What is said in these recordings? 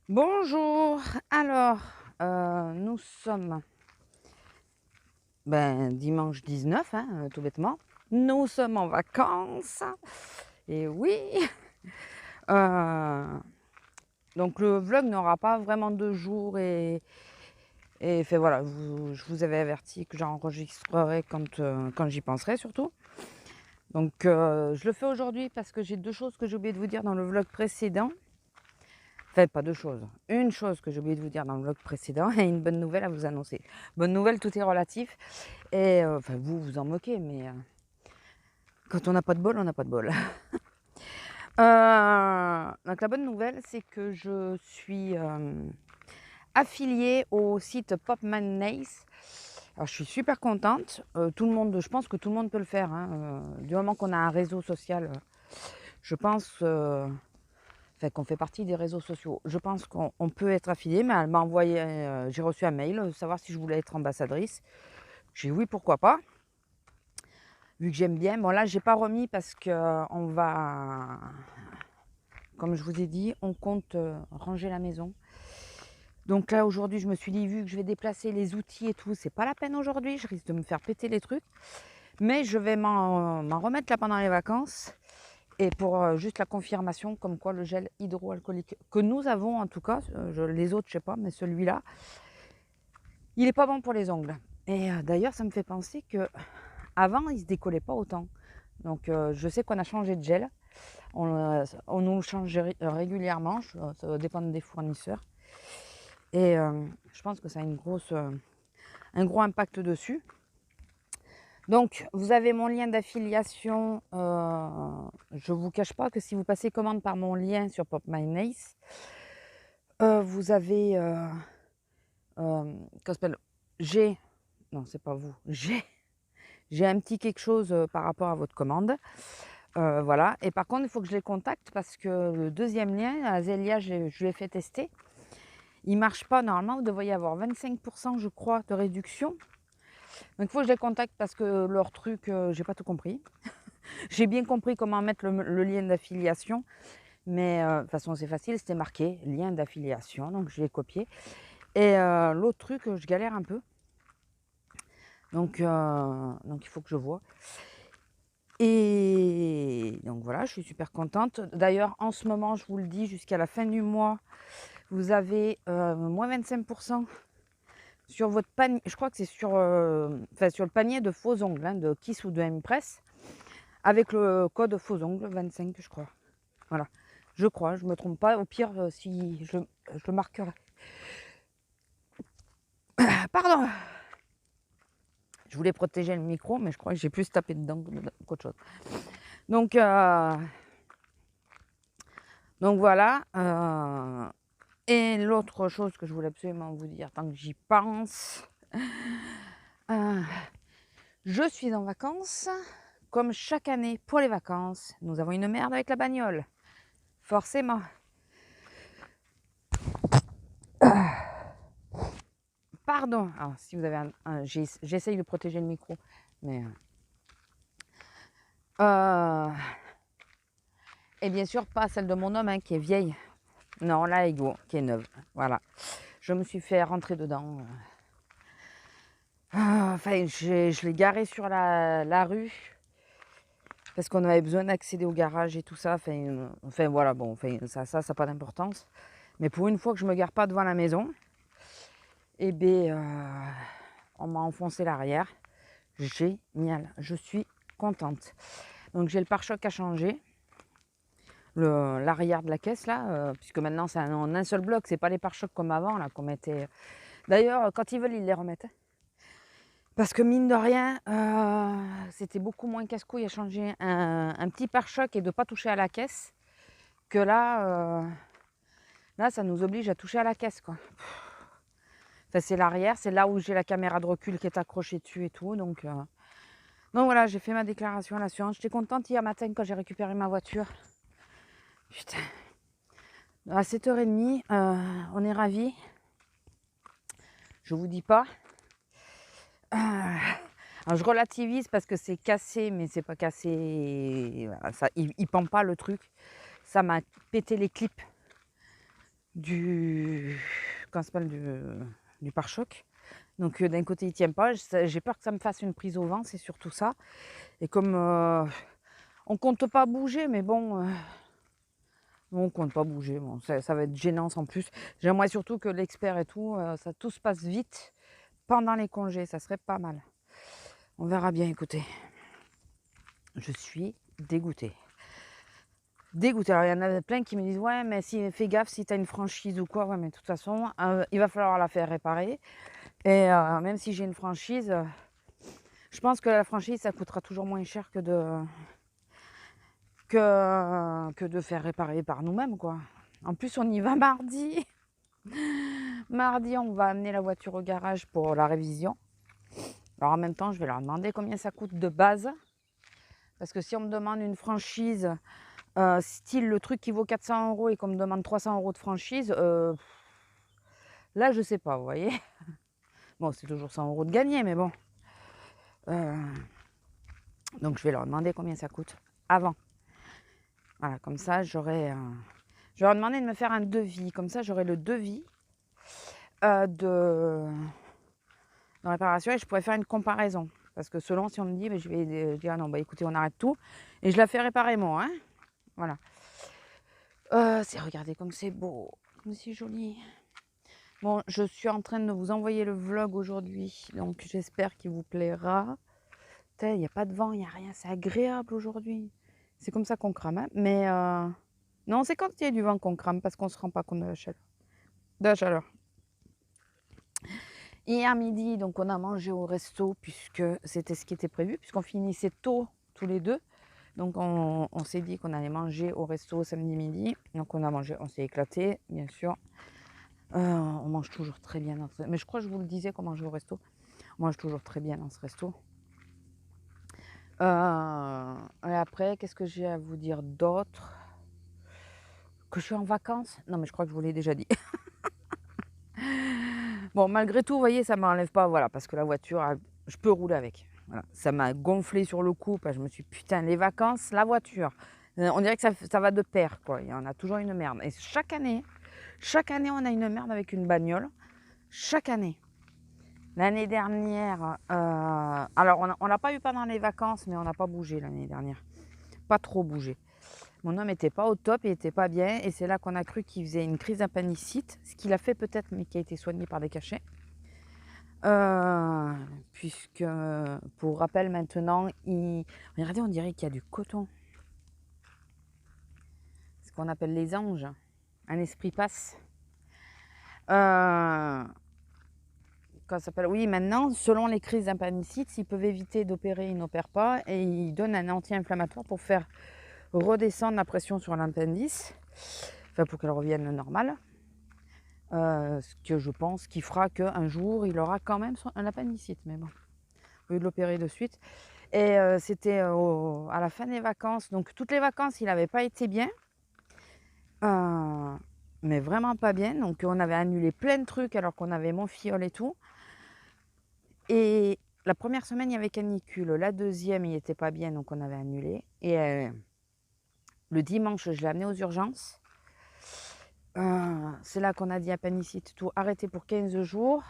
Bonjour. Alors, nous sommes, dimanche 19, hein, tout bêtement. Nous sommes en vacances et oui, heu, donc le vlog n'aura pas vraiment 2 jours et enfin voilà, je vous avais averti que j'enregistrerai quand j'y penserai surtout. Donc, je le fais aujourd'hui parce que j'ai 2 choses que j'ai oublié de vous dire dans le vlog précédent. Enfin, pas 2 choses. Une chose que j'ai oublié de vous dire dans le vlog précédent et une bonne nouvelle à vous annoncer. Bonne nouvelle, tout est relatif et enfin vous vous en moquez, mais quand on n'a pas de bol, on n'a pas de bol. Donc la bonne nouvelle, c'est que je suis, affiliée au site Popmanace. Alors je suis super contente, tout le monde je pense que tout le monde peut le faire, hein, du moment qu'on a un réseau social, je pense, enfin qu'on fait partie des réseaux sociaux. Je pense qu'on peut être affilié, mais elle m'a envoyé, j'ai reçu un mail, savoir si je voulais être ambassadrice. J'ai dit: «Oui, pourquoi pas?» Vu que j'aime bien. Bon là, j'ai pas remis parce qu'on va, comme je vous ai dit, on compte, ranger la maison. Donc là, aujourd'hui, je me suis dit: «Vu que je vais déplacer les outils et tout, c'est pas la peine aujourd'hui, je risque de me faire péter les trucs». Mais je vais m'en remettre là pendant les vacances et pour, juste la confirmation comme quoi le gel hydroalcoolique que nous avons en tout cas, les autres je sais pas, mais celui-là, il est pas bon pour les ongles et d'ailleurs ça me fait penser qu'avant il se décollait pas autant. Donc je sais qu'on a changé de gel, on nous le change régulièrement, ça va dépendre des fournisseurs et je pense que ça a un gros impact dessus. Donc, vous avez mon lien d'affiliation. Je ne vous cache pas que si vous passez commande par mon lien sur PopMyNace, vous avez, comment ça s'appelle? J'ai, non, c'est pas vous, j'ai un petit quelque chose par rapport à votre commande. Voilà. Et par contre, il faut que je les contacte parce que le deuxième lien, Azélia, je lui ai fait tester. Il marche pas. Normalement, vous devriez avoir 25%, je crois, de réduction. Donc, il faut que je les contacte parce que leur truc, j'ai pas tout compris. J'ai bien compris comment mettre le lien d'affiliation, mais de toute façon c'est facile, c'était marqué lien d'affiliation, donc je l'ai copié. Et l'autre truc, je galère un peu, donc il faut que je vois. Et donc voilà, je suis super contente. D'ailleurs, en ce moment, je vous le dis, jusqu'à la fin du mois, vous avez moins 25% sur votre panier. Je crois que c'est sur le panier de faux ongles, hein, de Kiss ou de M-Press, avec le code faux ongles 25, je crois. Voilà. Je crois, je me trompe pas. Au pire, si je le marquerai. Ah, pardon! Je voulais protéger le micro, mais je crois que j'ai plus tapé dedans qu'autre chose. Donc, voilà. Et l'autre chose que je voulais absolument vous dire, tant que j'y pense, euh, je suis en vacances. Comme chaque année pour les vacances, nous avons une merde avec la bagnole. Forcément. Pardon. Alors, si vous avez j'essaye de protéger le micro, mais et bien sûr pas celle de mon homme, hein, qui est vieille. Non, la Ego, qui est neuve. Voilà. Je me suis fait rentrer dedans. Enfin, je l'ai garée sur la rue parce qu'on avait besoin d'accéder au garage et tout ça. Enfin voilà, bon, enfin, ça n'a pas d'importance. Mais pour une fois que je me gare pas devant la maison, eh bien, on m'a enfoncé l'arrière. Génial. Je suis contente. Donc j'ai le pare-choc à changer. L'arrière de la caisse là, puisque maintenant c'est en un seul bloc, c'est pas les pare-chocs comme avant là qu'on mettait. D'ailleurs, quand ils veulent, ils les remettent, hein. Parce que mine de rien, c'était beaucoup moins casse-couille à changer un petit pare-choc et de pas toucher à la caisse que là ça nous oblige à toucher à la caisse, quoi. Enfin, c'est l'arrière, c'est là où j'ai la caméra de recul qui est accrochée dessus et tout, donc voilà, j'ai fait ma déclaration à l'assurance. J'étais contente hier matin quand j'ai récupéré ma voiture. Putain, à 7h30, on est ravis. Je vous dis pas. Alors je relativise parce que c'est cassé, mais c'est pas cassé. Voilà, ça, il pend pas le truc. Ça m'a pété les clips. du, comment ça s'appelle, du pare-choc. Donc d'un côté il tient pas, j'ai peur que ça me fasse une prise au vent, c'est surtout ça. Et comme on compte pas bouger, mais bon, on compte pas bouger, bon, ça va être gênant sans plus. J'aimerais surtout que l'expert et tout, tout se passe vite pendant les congés, ça serait pas mal. On verra bien, écoutez. Je suis dégoûtée. Dégoûtée. Alors il y en a plein qui me disent ouais mais si, fais gaffe si tu as une franchise ou quoi, ouais mais de toute façon il va falloir la faire réparer. Et même si j'ai une franchise, je pense que la franchise ça coûtera toujours moins cher que de faire réparer par nous-mêmes quoi. En plus on y va mardi. Mardi on va amener la voiture au garage pour la révision. Alors en même temps je vais leur demander combien ça coûte de base. Parce que si on me demande une franchise, style le truc qui vaut 400 € et qu'on me demande 300 € de franchise, là je sais pas, vous voyez. Bon, c'est toujours 100 € de gagner, mais bon. Donc je vais leur demander combien ça coûte avant. Voilà, comme ça j'aurai. Je vais leur demander de me faire un devis. Comme ça j'aurai le devis de réparation et je pourrais faire une comparaison. Parce que selon si on me dit, je vais dire non, écoutez, on arrête tout et je la fais réparer moi. Hein, voilà. Regardez comme c'est beau, comme c'est joli. Bon, je suis en train de vous envoyer le vlog aujourd'hui, donc j'espère qu'il vous plaira. Il n'y a pas de vent, il n'y a rien, c'est agréable aujourd'hui. C'est comme ça qu'on crame, hein. Mais non, c'est quand il y a du vent qu'on crame, parce qu'on ne se rend pas compte de la chaleur. Hier midi, donc on a mangé au resto, puisque c'était ce qui était prévu, puisqu'on finissait tôt tous les deux. Donc on s'est dit qu'on allait manger au resto samedi midi. Donc on a mangé, on s'est éclaté, bien sûr. On mange toujours très bien dans ce... Mais je crois que je vous le disais qu'on mangeait au resto. On mange toujours très bien dans ce resto. Et après, qu'est-ce que j'ai à vous dire d'autre? Que je suis en vacances? Non, mais je crois que je vous l'ai déjà dit. Bon, malgré tout, vous voyez, ça ne m'enlève pas, voilà, parce que la voiture, je peux rouler avec. Voilà. Ça m'a gonflé sur le coup, parce que je me suis dit, putain, les vacances, la voiture. On dirait que ça va de pair, quoi. Il y en a toujours une merde. Et chaque année, on a une merde avec une bagnole. Chaque année. L'année dernière, alors on l'a pas eu pendant les vacances, mais on n'a pas bougé l'année dernière. Pas trop bougé. Mon homme n'était pas au top, il n'était pas bien, et c'est là qu'on a cru qu'il faisait une crise d'appendicite, ce qu'il a fait peut-être, mais qui a été soigné par des cachets. Puisque, pour rappel maintenant, regardez, on dirait qu'il y a du coton. Ce qu'on appelle les anges. Un esprit passe. Quand ça s'appelle, oui, maintenant, selon les crises d'appendicite, s'ils peuvent éviter d'opérer, ils n'opèrent pas, et ils donnent un anti-inflammatoire pour faire redescendre la pression sur l'appendice, enfin pour qu'elle revienne normale. Ce que je pense qui fera qu'un jour il aura quand même un appendicite, mais bon, au lieu de l'opérer de suite. Et c'était à la fin des vacances, donc toutes les vacances il n'avait pas été bien, mais vraiment pas bien. Donc on avait annulé plein de trucs alors qu'on avait mon fiole et tout. Et la première semaine il y avait canicule, la deuxième il n'était pas bien donc on avait annulé. Et le dimanche je l'ai amené aux urgences. C'est là qu'on a dit appendicite, tout arrêté pour 15 jours.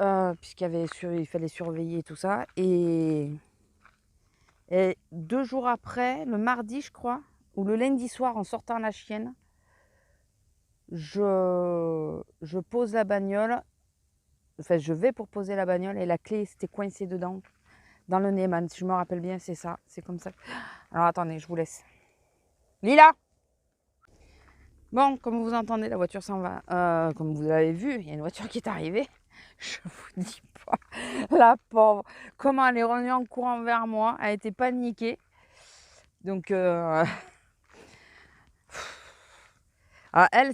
Il fallait surveiller tout ça. Et 2 jours après, le mardi je crois, ou le lundi soir en sortant la chienne, je pose la bagnole. Enfin, je vais pour poser la bagnole et la clé s'était coincée dedans, dans le Neyman. Si je me rappelle bien, c'est ça. C'est comme ça. Alors attendez, je vous laisse. Lila! Bon, comme vous entendez, la voiture s'en va. Comme vous l'avez vu, il y a une voiture qui est arrivée. Je vous dis pas, la pauvre, comment elle est revenue en courant vers moi, elle était paniquée. Donc, elle,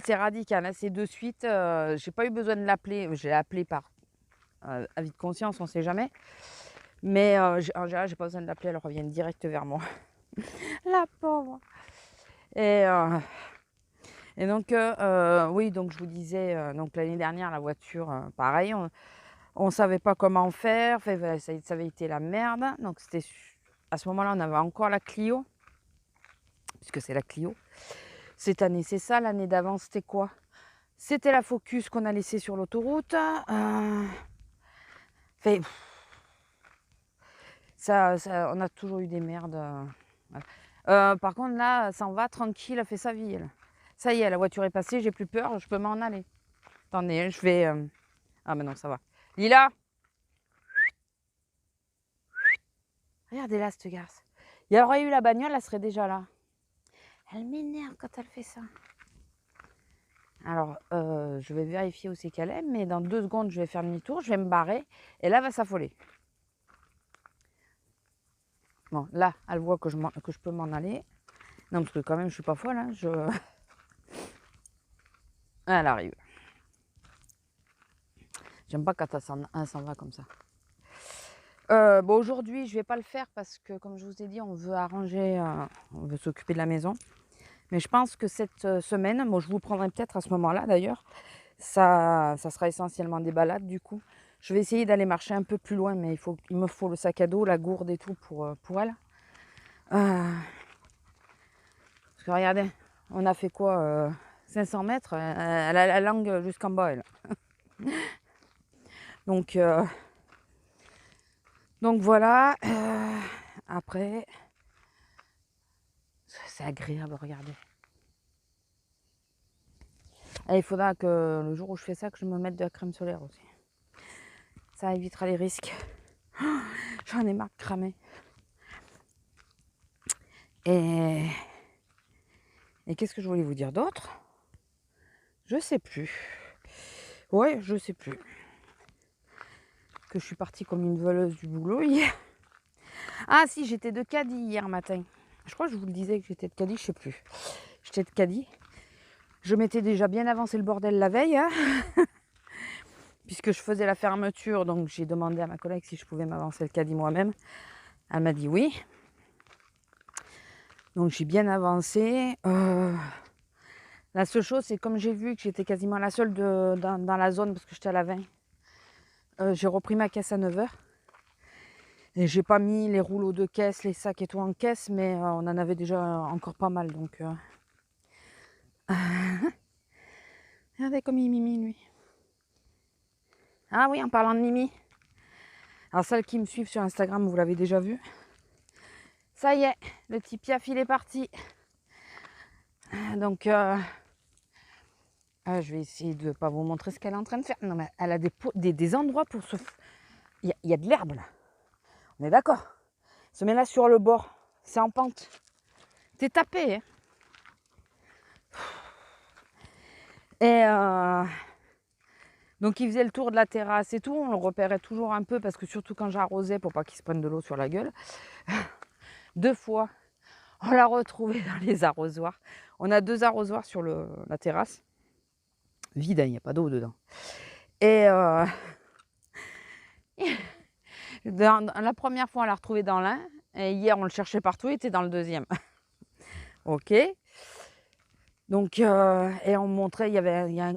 c'est radical, hein, c'est de suite. J'ai pas eu besoin de l'appeler, je l'ai appelé par avis de conscience, on sait jamais. Mais en général, j'ai pas besoin de l'appeler, elle revient direct vers moi. La pauvre. Et donc, oui, donc je vous disais, donc l'année dernière, la voiture, pareil, on ne savait pas comment faire, enfin, ça avait été la merde. Donc à ce moment-là, on avait encore la Clio, puisque c'est la Clio. Cette année, c'est ça. L'année d'avant, c'était quoi? C'était la Focus qu'on a laissée sur l'autoroute. Fait, on a toujours eu des merdes. Voilà. Par contre, là, ça en va tranquille, elle fait sa vie. Elle. Ça y est, la voiture est passée, j'ai plus peur, je peux m'en aller. Attendez, je vais... Ah, mais non, ça va. Lila! Regardez là, cette garce. Il y aurait eu la bagnole, elle serait déjà là. Elle m'énerve quand elle fait ça. Alors, je vais vérifier où c'est qu'elle est, mais dans 2 secondes, je vais faire demi-tour, je vais me barrer, et là, elle va s'affoler. Bon, là, elle voit que je peux m'en aller. Non, parce que quand même, je suis pas folle, hein, Elle arrive. J'aime pas quand elle s'en va comme ça. Bon, aujourd'hui, je vais pas le faire parce que, comme je vous ai dit, on veut arranger, on veut s'occuper de la maison. Mais je pense que cette semaine, bon, je vous prendrai peut-être à ce moment-là d'ailleurs, ça sera essentiellement des balades du coup. Je vais essayer d'aller marcher un peu plus loin, mais il me faut le sac à dos, la gourde et tout pour elle. Parce que regardez, on a fait quoi 500 mètres, elle a la langue jusqu'en bas, elle. Donc voilà. Après, c'est agréable, regardez. Et il faudra que le jour où je fais ça, que je me mette de la crème solaire aussi. Ça évitera les risques. J'en ai marre de cramer. Et qu'est-ce que je voulais vous dire d'autre? Je sais plus. Ouais, je sais plus. Que je suis partie comme une voleuse du boulot hier. Ah si, j'étais de caddie hier matin. Je crois que je vous le disais que j'étais de caddie, je sais plus. J'étais de caddie. Je m'étais déjà bien avancé le bordel la veille. Hein. Puisque je faisais la fermeture, donc j'ai demandé à ma collègue si je pouvais m'avancer le caddie moi-même. Elle m'a dit oui. Donc j'ai bien avancé. La seule chose, c'est comme j'ai vu que j'étais quasiment la seule dans la zone parce que j'étais à la 20. J'ai repris ma caisse à 9h. Et j'ai pas mis les rouleaux de caisse, les sacs et tout en caisse, mais on en avait déjà encore pas mal. Donc regardez comme il mimi lui. Ah oui, en parlant de Mimi. Alors celles qui me suivent sur Instagram, vous l'avez déjà vu. Ça y est, le petit Piaf, il est parti. Donc, je vais essayer de ne pas vous montrer ce qu'elle est en train de faire. Non, mais elle a des endroits pour se... Il y a de l'herbe là. On est d'accord. Se met là sur le bord. C'est en pente. T'es tapé, hein. Et donc il faisait le tour de la terrasse et tout, on le repérait toujours un peu parce que surtout quand j'arrosais pour pas qu'il se prenne de l'eau sur la gueule. 2 fois, on l'a retrouvé dans les arrosoirs. On a 2 arrosoirs sur la terrasse. Vide, il n'y a pas d'eau dedans. Et la première fois, on l'a retrouvé dans l'un. Et hier, on le cherchait partout, il était dans le deuxième. Ok. Donc, et on montrait,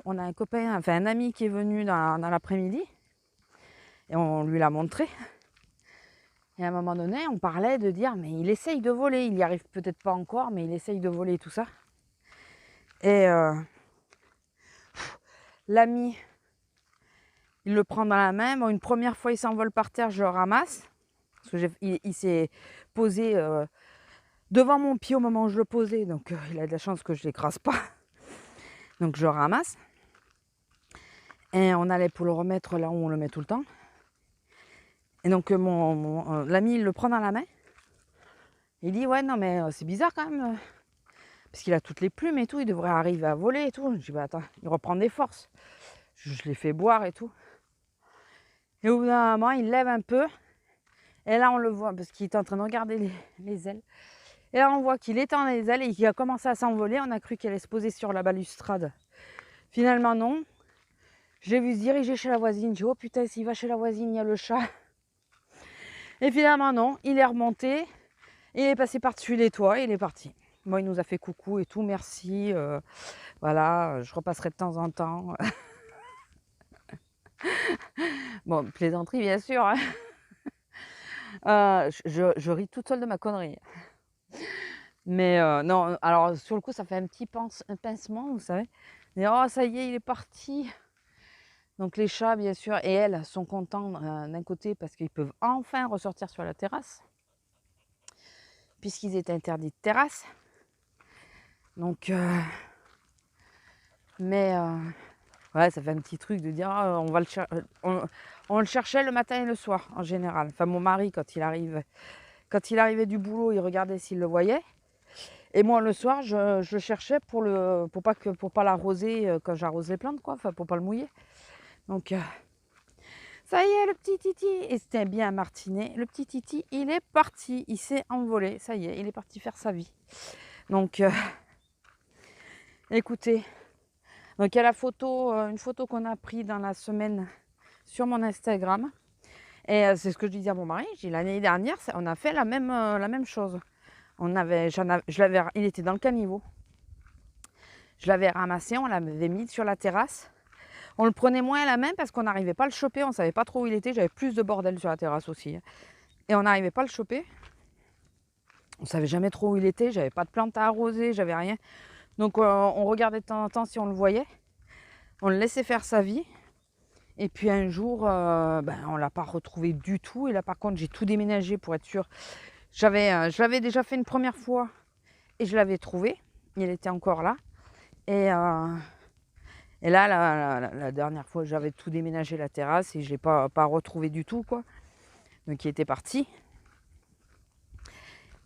on a un copain, enfin un ami qui est venu dans l'après-midi. Et on lui l'a montré. Et à un moment donné, on parlait de dire, mais il essaye de voler. Il n'y arrive peut-être pas encore, mais il essaye de voler tout ça. Et l'ami, il le prend dans la main. Bon, une première fois, il s'envole par terre, je le ramasse. Parce que il s'est posé devant mon pied au moment où je le posais. Donc, il a de la chance que je ne l'écrase pas. Donc, je le ramasse. Et on allait pour le remettre là où on le met tout le temps. Et donc, l'ami, il le prend dans la main. Il dit, ouais, non, mais c'est bizarre quand même. Parce qu'il a toutes les plumes et tout. Il devrait arriver à voler et tout. Je dis, bah attends, il reprend des forces. Je l'ai fait boire et tout. Et au bout d'un moment, il lève un peu. Et là, on le voit parce qu'il est en train de regarder les ailes. Et là, on voit qu'il étend les ailes et qu'il a commencé à s'envoler. On a cru qu'il allait se poser sur la balustrade. Finalement, non. J'ai vu se diriger chez la voisine. J'ai dit, oh putain, s'il va chez la voisine, il y a le chat. Et finalement, non. Il est remonté. Il est passé par-dessus les toits et il est parti. Bon, il nous a fait coucou et tout. Merci. Voilà, je repasserai de temps en temps. Bon, plaisanterie, bien sûr. Hein. Je ris toute seule de ma connerie. Mais non, alors sur le coup, ça fait un petit un pincement, vous savez. Et oh, ça y est, il est parti. Donc les chats, bien sûr, et elles sont contents d'un côté parce qu'ils peuvent enfin ressortir sur la terrasse, puisqu'ils étaient interdits de terrasse. Donc, mais ouais, ça fait un petit truc de dire, ah, on le cherchait le matin et le soir en général. Enfin, mon mari, quand il arrivait du boulot, il regardait s'il le voyait. Et moi, le soir, je le cherchais pour pas l'arroser quand j'arrose les plantes, quoi. Enfin, pour pas le mouiller. Donc, ça y est, le petit Titi. Et c'était bien martinet. Le petit Titi, il est parti. Il s'est envolé. Ça y est, il est parti faire sa vie. Donc, écoutez. Donc, il y a la photo, une photo qu'on a prise dans la semaine sur mon Instagram. Et c'est ce que je disais à mon mari. L'année dernière, on a fait la même chose. Il était dans le caniveau. Je l'avais ramassé, on l'avait mis sur la terrasse. On le prenait moins à la main parce qu'on n'arrivait pas à le choper. On ne savait pas trop où il était. J'avais plus de bordel sur la terrasse aussi. Et on n'arrivait pas à le choper. On ne savait jamais trop où il était. J'avais pas de plantes à arroser, j'avais rien. Donc on regardait de temps en temps si on le voyait. On le laissait faire sa vie. Et puis un jour, on ne l'a pas retrouvé du tout. Et là par contre, j'ai tout déménagé pour être sûre. Je l'avais déjà fait une première fois et je l'avais trouvé. Il était encore là. Et là, la dernière fois, j'avais tout déménagé la terrasse et je ne l'ai pas retrouvé du tout, quoi. Donc il était parti.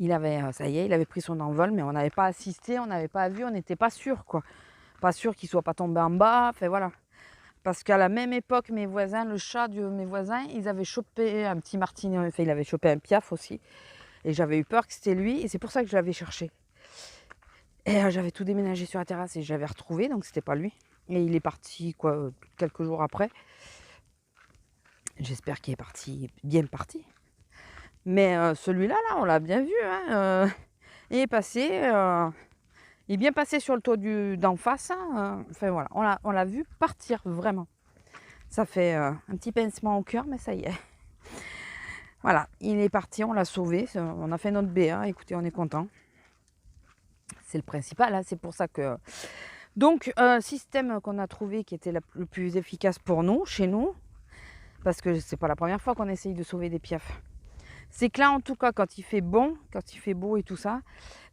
Ça y est, il avait pris son envol, mais on n'avait pas assisté, on n'avait pas vu, on n'était pas sûr, quoi. Pas sûr qu'il soit pas tombé en bas, enfin voilà. Parce qu'à la même époque, mes voisins, le chat de mes voisins, ils avaient chopé un petit martinet, enfin il avait chopé un piaf aussi. Et j'avais eu peur que c'était lui, et c'est pour ça que je l'avais cherché. Et j'avais tout déménagé sur la terrasse et je l'avais retrouvé, donc c'était pas lui. Et il est parti, quoi, quelques jours après. J'espère qu'il est parti, bien parti. Mais celui-là, là, on l'a bien vu. Hein, il est passé, il est bien passé sur le toit d'en face. Hein, enfin voilà, on l'a vu partir vraiment. Ça fait un petit pincement au cœur, mais ça y est. Voilà, il est parti, on l'a sauvé. On a fait notre BA. Écoutez, on est content. C'est le principal. Hein, c'est pour ça que. Donc, système qu'on a trouvé qui était le plus efficace pour nous, chez nous, parce que c'est pas la première fois qu'on essaye de sauver des piafs. C'est que là, en tout cas, quand il fait bon, quand il fait beau et tout ça,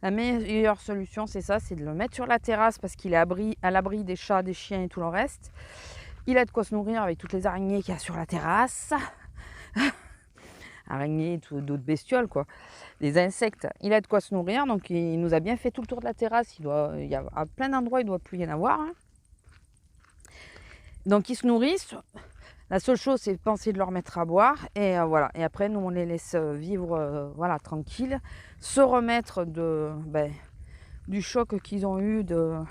la meilleure solution, c'est ça, c'est de le mettre sur la terrasse parce qu'il est à l'abri des chats, des chiens et tout le reste. Il a de quoi se nourrir avec toutes les araignées qu'il y a sur la terrasse. Araignées et d'autres bestioles, quoi. Des insectes. Il a de quoi se nourrir, donc il nous a bien fait tout le tour de la terrasse. Il y a à plein d'endroits, il ne doit plus y en avoir. Hein. Donc ils se nourrissent. La seule chose, c'est de penser de leur mettre à boire. Et voilà. Et après, nous, on les laisse vivre voilà, tranquilles. Se remettre du choc qu'ils ont eu de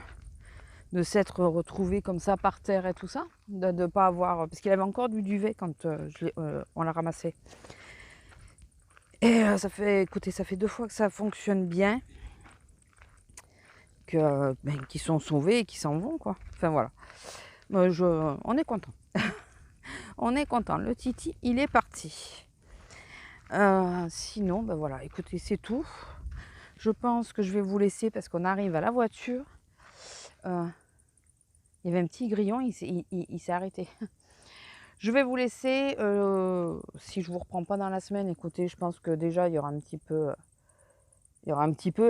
s'être retrouvés comme ça par terre et tout ça. De ne pas avoir... Parce qu'il avait encore du duvet quand on l'a ramassé. Et ça fait 2 fois que ça fonctionne bien. Qu'ils sont sauvés et qu'ils s'en vont, quoi. Enfin, voilà. On est content. On est content. Le Titi, il est parti. Sinon, voilà, écoutez, c'est tout. Je pense que je vais vous laisser parce qu'on arrive à la voiture. Il y avait un petit grillon, il s'est arrêté. Je vais vous laisser. Si je ne vous reprends pas dans la semaine, écoutez, je pense que déjà, il y aura un petit peu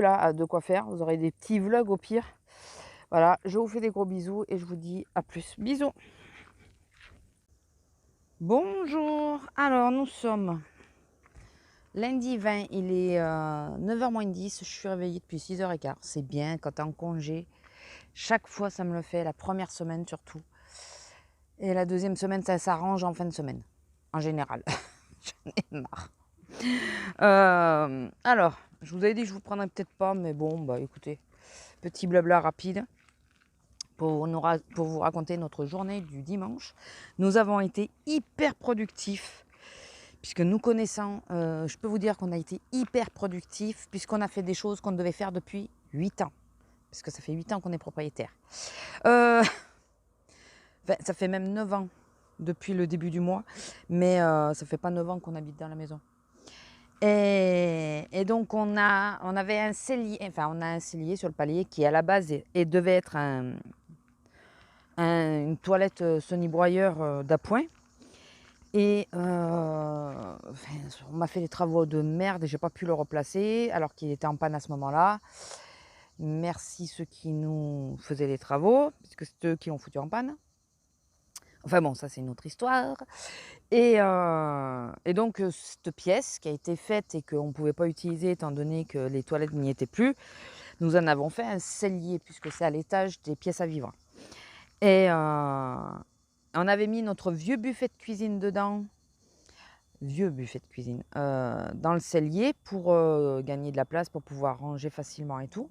là de quoi faire. Vous aurez des petits vlogs au pire. Voilà, je vous fais des gros bisous et je vous dis à plus. Bisous. Bonjour. Alors, nous sommes lundi 20, il est 9h moins 10. Je suis réveillée depuis 6h15. C'est bien quand t'es en congé. Chaque fois, ça me le fait. La première semaine surtout. Et la deuxième semaine, ça s'arrange en fin de semaine. En général. J'en ai marre. Alors, je vous avais dit que je vous prendrais peut-être pas, mais bon, écoutez, petit blabla rapide pour vous raconter notre journée du dimanche. Nous avons été hyper productifs, puisque nous connaissant, je peux vous dire qu'on a été hyper productifs, puisqu'on a fait des choses qu'on devait faire depuis 8 ans, parce que ça fait 8 ans qu'on est propriétaire. Ça fait même 9 ans depuis le début du mois, mais ça fait pas 9 ans qu'on habite dans la maison. Et donc on avait un cellier, enfin on a un cellier sur le palier qui à la base devait être une toilette semi-broyeur d'appoint. Et enfin, on m'a fait des travaux de merde et j'ai pas pu le replacer alors qu'il était en panne à ce moment-là. Merci ceux qui nous faisaient les travaux, puisque c'est eux qui l'ont foutu en panne. Enfin bon, ça c'est une autre histoire. Et donc cette pièce qui a été faite et qu'on ne pouvait pas utiliser étant donné que les toilettes n'y étaient plus, nous en avons fait un cellier puisque c'est à l'étage des pièces à vivre. Et on avait mis notre vieux buffet de cuisine dedans, dans le cellier pour gagner de la place, pour pouvoir ranger facilement et tout.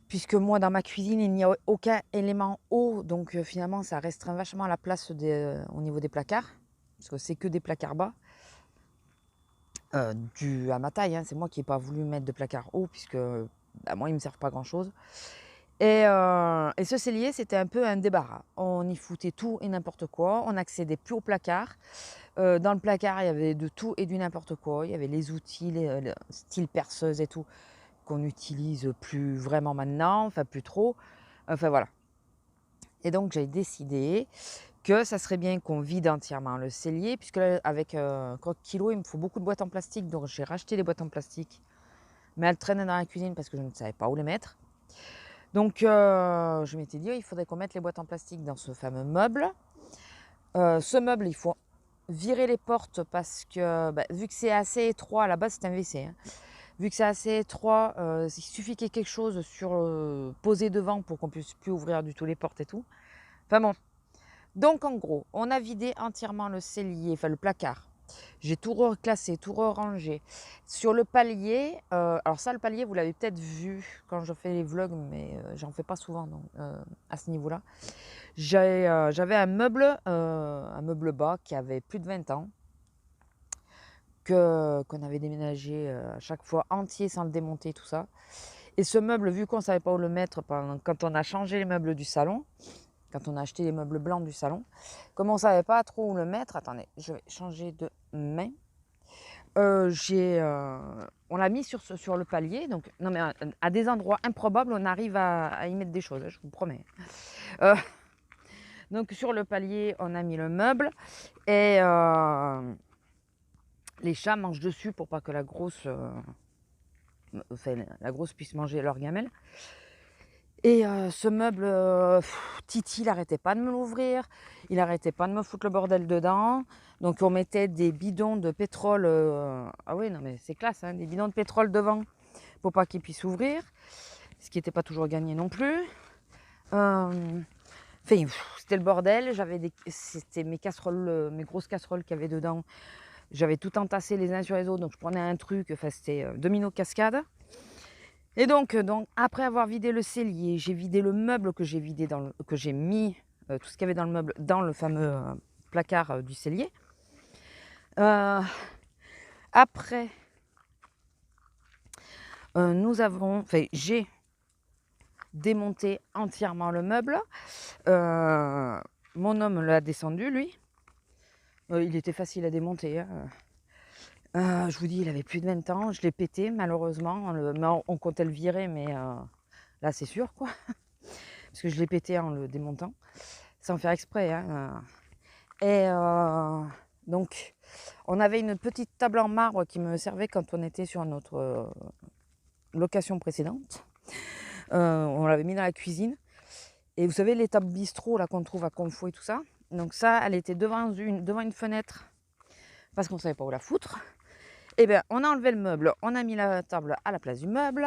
Puisque moi, dans ma cuisine, il n'y a aucun élément haut, donc finalement, ça restreint vachement la place au niveau des placards, parce que c'est que des placards bas, dû à ma taille, hein. C'est moi qui n'ai pas voulu mettre de placard haut, puisque moi, ils ne me servent pas grand-chose. Et ce cellier, c'était un peu un débarras. On y foutait tout et n'importe quoi, on n'accédait plus au placard. Dans le placard, il y avait de tout et du n'importe quoi. Il y avait les outils, style perceuse et tout, qu'on n'utilise plus vraiment maintenant, enfin plus trop. Enfin voilà. Et donc j'ai décidé que ça serait bien qu'on vide entièrement le cellier, puisque là, avec Croque Kilo, il me faut beaucoup de boîtes en plastique, donc j'ai racheté des boîtes en plastique. Mais elles traînaient dans la cuisine parce que je ne savais pas où les mettre. Donc je m'étais dit, il faudrait qu'on mette les boîtes en plastique dans ce fameux meuble. Ce meuble, il faut virer les portes parce que vu que c'est assez étroit, à la base c'est un WC, hein. Vu que c'est assez étroit, il suffit qu'il y ait quelque chose posé devant pour qu'on puisse plus ouvrir du tout les portes et tout. Enfin bon. Donc en gros, on a vidé entièrement le cellier, enfin le placard. J'ai tout reclassé, tout rangé. Sur le palier, alors ça le palier vous l'avez peut-être vu quand je fais les vlogs, mais j'en fais pas souvent donc, à ce niveau-là. J'avais un meuble bas qui avait plus de 20 ans, qu'on avait déménagé à chaque fois entier sans le démonter, tout ça. Et ce meuble, vu qu'on ne savait pas où le mettre quand on a changé les meubles du salon, quand on a acheté les meubles blancs du salon, comme on ne savait pas trop où le mettre, attendez, je vais changer de main. On l'a mis sur le palier, donc non mais à des endroits improbables, on arrive à y mettre des choses, je vous promets. Donc sur le palier, on a mis le meuble et les chats mangent dessus pour pas que la grosse puisse manger leur gamelle. Et ce meuble, Titi, il n'arrêtait pas de me l'ouvrir, il n'arrêtait pas de me foutre le bordel dedans. Donc on mettait des bidons de pétrole, ah oui, non mais c'est classe, hein, des bidons de pétrole devant pour pas qu'il puisse ouvrir, ce qui n'était pas toujours gagné non plus. Enfin, c'était le bordel, c'était mes casseroles, mes grosses casseroles qu'il y avait dedans. J'avais tout entassé les uns sur les autres, donc je prenais un truc, enfin c'était domino cascade. Et donc après avoir vidé le cellier, j'ai vidé le meuble que j'ai mis tout ce qu'il y avait dans le meuble dans le fameux placard du cellier. Après, j'ai démonté entièrement le meuble. Mon homme l'a descendu, lui. Il était facile à démonter, hein. Je vous dis, il avait plus de 20 ans. Je l'ai pété, malheureusement. On comptait le virer, mais là, c'est sûr, quoi. Parce que je l'ai pété en le démontant, sans faire exprès, hein. Et donc, on avait une petite table en marbre qui me servait quand on était sur notre location précédente. On l'avait mis dans la cuisine. Et vous savez, les tables bistrot là qu'on trouve à Confo et tout ça. Donc ça, elle était devant une fenêtre parce qu'on ne savait pas où la foutre. Et bien, on a enlevé le meuble, on a mis la table à la place du meuble.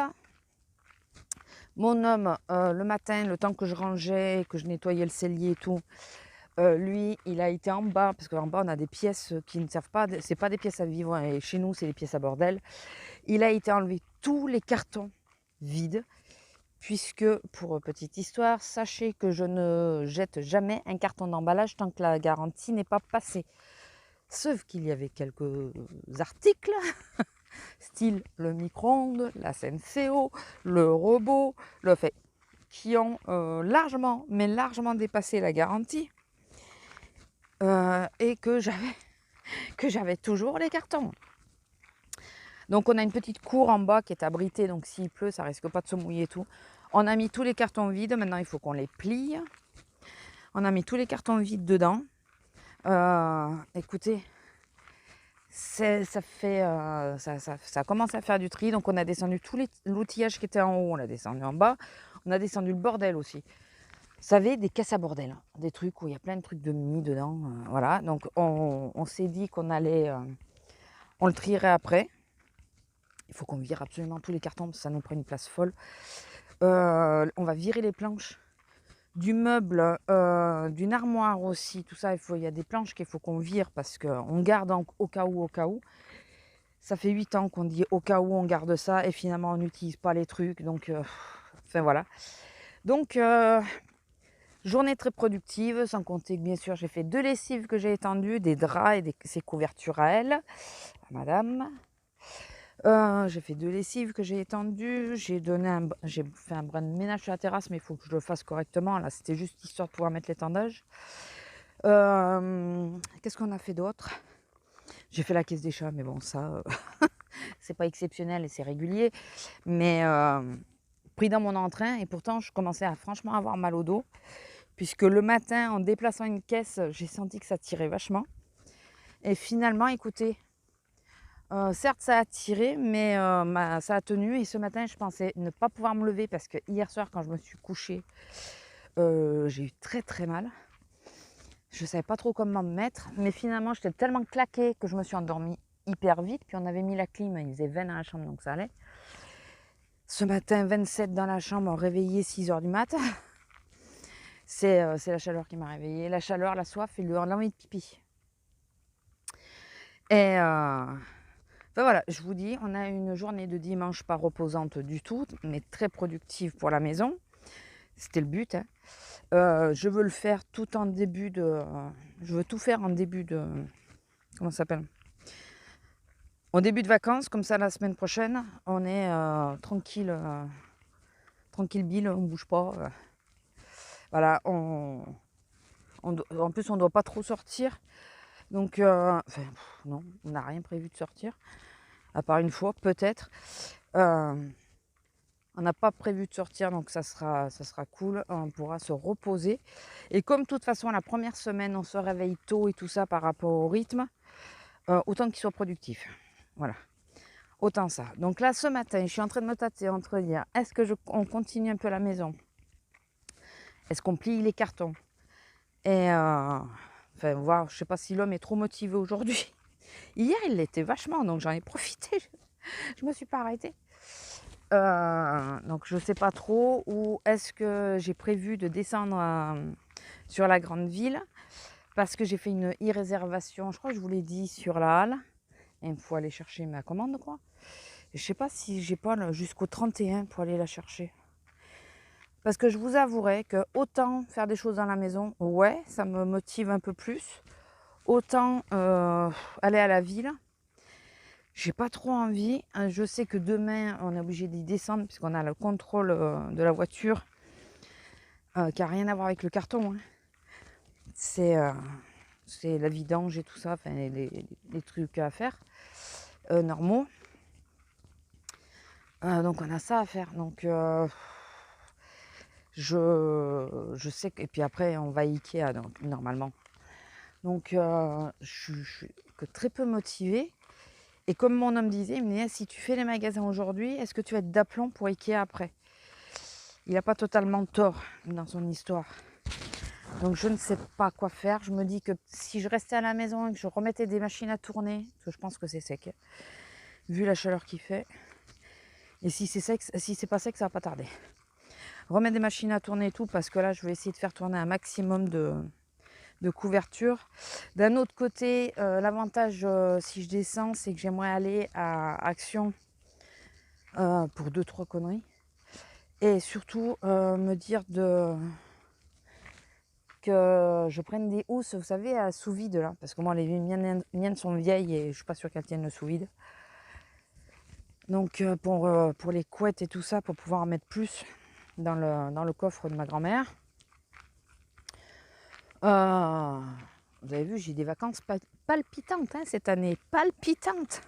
Mon homme, le matin, le temps que je rangeais, que je nettoyais le cellier et tout, lui, il a été en bas, parce qu'en bas, on a des pièces qui ne servent pas, c'est pas des pièces à vivre, hein, et chez nous, c'est des pièces à bordel. Il a été enlever tous les cartons vides, puisque, pour petite histoire, sachez que je ne jette jamais un carton d'emballage tant que la garantie n'est pas passée. Sauf qu'il y avait quelques articles, style le micro-ondes, la Senseo, le robot, le fait, qui ont largement dépassé la garantie et que j'avais toujours les cartons. Donc on a une petite cour en bas qui est abritée, donc s'il pleut, ça risque pas de se mouiller et tout. On a mis tous les cartons vides, maintenant il faut qu'on les plie. On a mis tous les cartons vides dedans. Écoutez, ça commence à faire du tri, donc on a descendu tout l'outillage qui était en haut, on l'a descendu en bas. On a descendu le bordel aussi. Vous savez, des caisses à bordel, hein, des trucs où il y a plein de trucs de mis dedans. Voilà, donc on s'est dit qu'on allait, on le trierait après. Il faut qu'on vire absolument tous les cartons parce que ça nous prend une place folle. On va virer les planches du meuble, d'une armoire aussi, tout ça. Il y a des planches qu'il faut qu'on vire parce qu'on garde au cas où, au cas où. Ça fait 8 ans qu'on dit au cas où on garde ça et finalement on n'utilise pas les trucs. Donc, enfin voilà. Donc, journée très productive, sans compter que bien sûr j'ai fait 2 lessives que j'ai étendues, des draps et ses couvertures à elle, à madame. J'ai fait 2 lessives que j'ai étendues, j'ai fait un brin de ménage sur la terrasse, mais il faut que je le fasse correctement. Là, c'était juste histoire de pouvoir mettre l'étendage. Qu'est-ce qu'on a fait d'autre? J'ai fait la caisse des chats, mais bon, ça, c'est pas exceptionnel et c'est régulier. Mais pris dans mon entrain, et pourtant, je commençais à franchement avoir mal au dos, puisque le matin, en déplaçant une caisse, j'ai senti que ça tirait vachement. Et finalement, écoutez, certes, ça a tiré, mais ça a tenu. Et ce matin, je pensais ne pas pouvoir me lever parce que hier soir, quand je me suis couchée, j'ai eu très très mal. Je ne savais pas trop comment me mettre, mais finalement, j'étais tellement claquée que je me suis endormie hyper vite. Puis on avait mis la clim, il faisait 20 dans la chambre, donc ça allait. Ce matin, 27 dans la chambre, réveillée 6 h du mat'. C'est la chaleur qui m'a réveillée. La chaleur, la soif et l'envie de pipi. Et enfin voilà, je vous dis, on a une journée de dimanche pas reposante du tout, mais très productive pour la maison. C'était le but, hein. Je veux le faire tout en début de... je veux tout faire en début de... comment ça s'appelle? Au début de vacances, comme ça la semaine prochaine, on est tranquille, tranquille Bill, on bouge pas. Voilà, en plus on doit pas trop sortir. Donc, enfin, non, on n'a rien prévu de sortir. À part une fois, peut-être. On n'a pas prévu de sortir, donc ça sera cool. On pourra se reposer. Et comme de toute façon, la première semaine, on se réveille tôt et tout ça par rapport au rythme, autant qu'il soit productif. Voilà. Autant ça. Donc là, ce matin, je suis en train de me tâter entre dire, est-ce que on continue un peu la maison? Est-ce qu'on plie les cartons? Et enfin, voir, je sais pas si l'homme est trop motivé aujourd'hui. Hier, il l'était vachement, donc j'en ai profité. Je me suis pas arrêtée. Donc je sais pas trop. Ou est-ce que j'ai prévu de descendre sur la grande ville parce que j'ai fait une e-réservation, je crois que je vous l'ai dit, sur la halle. Et il faut aller chercher ma commande, quoi. Et je sais pas si j'ai pas jusqu'au 31 pour aller la chercher. Parce que je vous avouerai que autant faire des choses dans la maison, ouais, ça me motive un peu plus. Autant aller à la ville, j'ai pas trop envie. Je sais que demain, on est obligé d'y descendre puisqu'on a le contrôle de la voiture qui n'a rien à voir avec le carton, hein. C'est la vidange et tout ça, enfin les trucs à faire normaux. Donc on a ça à faire. Donc je sais que... Et puis après, on va à Ikea, donc, normalement. Donc je suis que très peu motivée. Et comme mon homme disait, il me disait, si tu fais les magasins aujourd'hui, est-ce que tu vas être d'aplomb pour Ikea après? Il n'a pas totalement tort dans son histoire. Donc je ne sais pas quoi faire. Je me dis que si je restais à la maison et que je remettais des machines à tourner, parce que je pense que c'est sec, vu la chaleur qu'il fait, et si c'est sec, si c'est pas sec, ça va pas tarder. Remettre des machines à tourner et tout, parce que là, je vais essayer de faire tourner un maximum de couverture. D'un autre côté, l'avantage, si je descends, c'est que j'aimerais aller à Action pour 2-3 conneries. Et surtout, me dire que je prenne des housses, vous savez, à sous vide là. Parce que moi, les miennes sont vieilles et je suis pas sûre qu'elles tiennent le sous vide. Donc, pour les couettes et tout ça, pour pouvoir en mettre plus dans le coffre de ma grand-mère. Vous avez vu, j'ai des vacances palpitantes, hein, cette année. Palpitantes.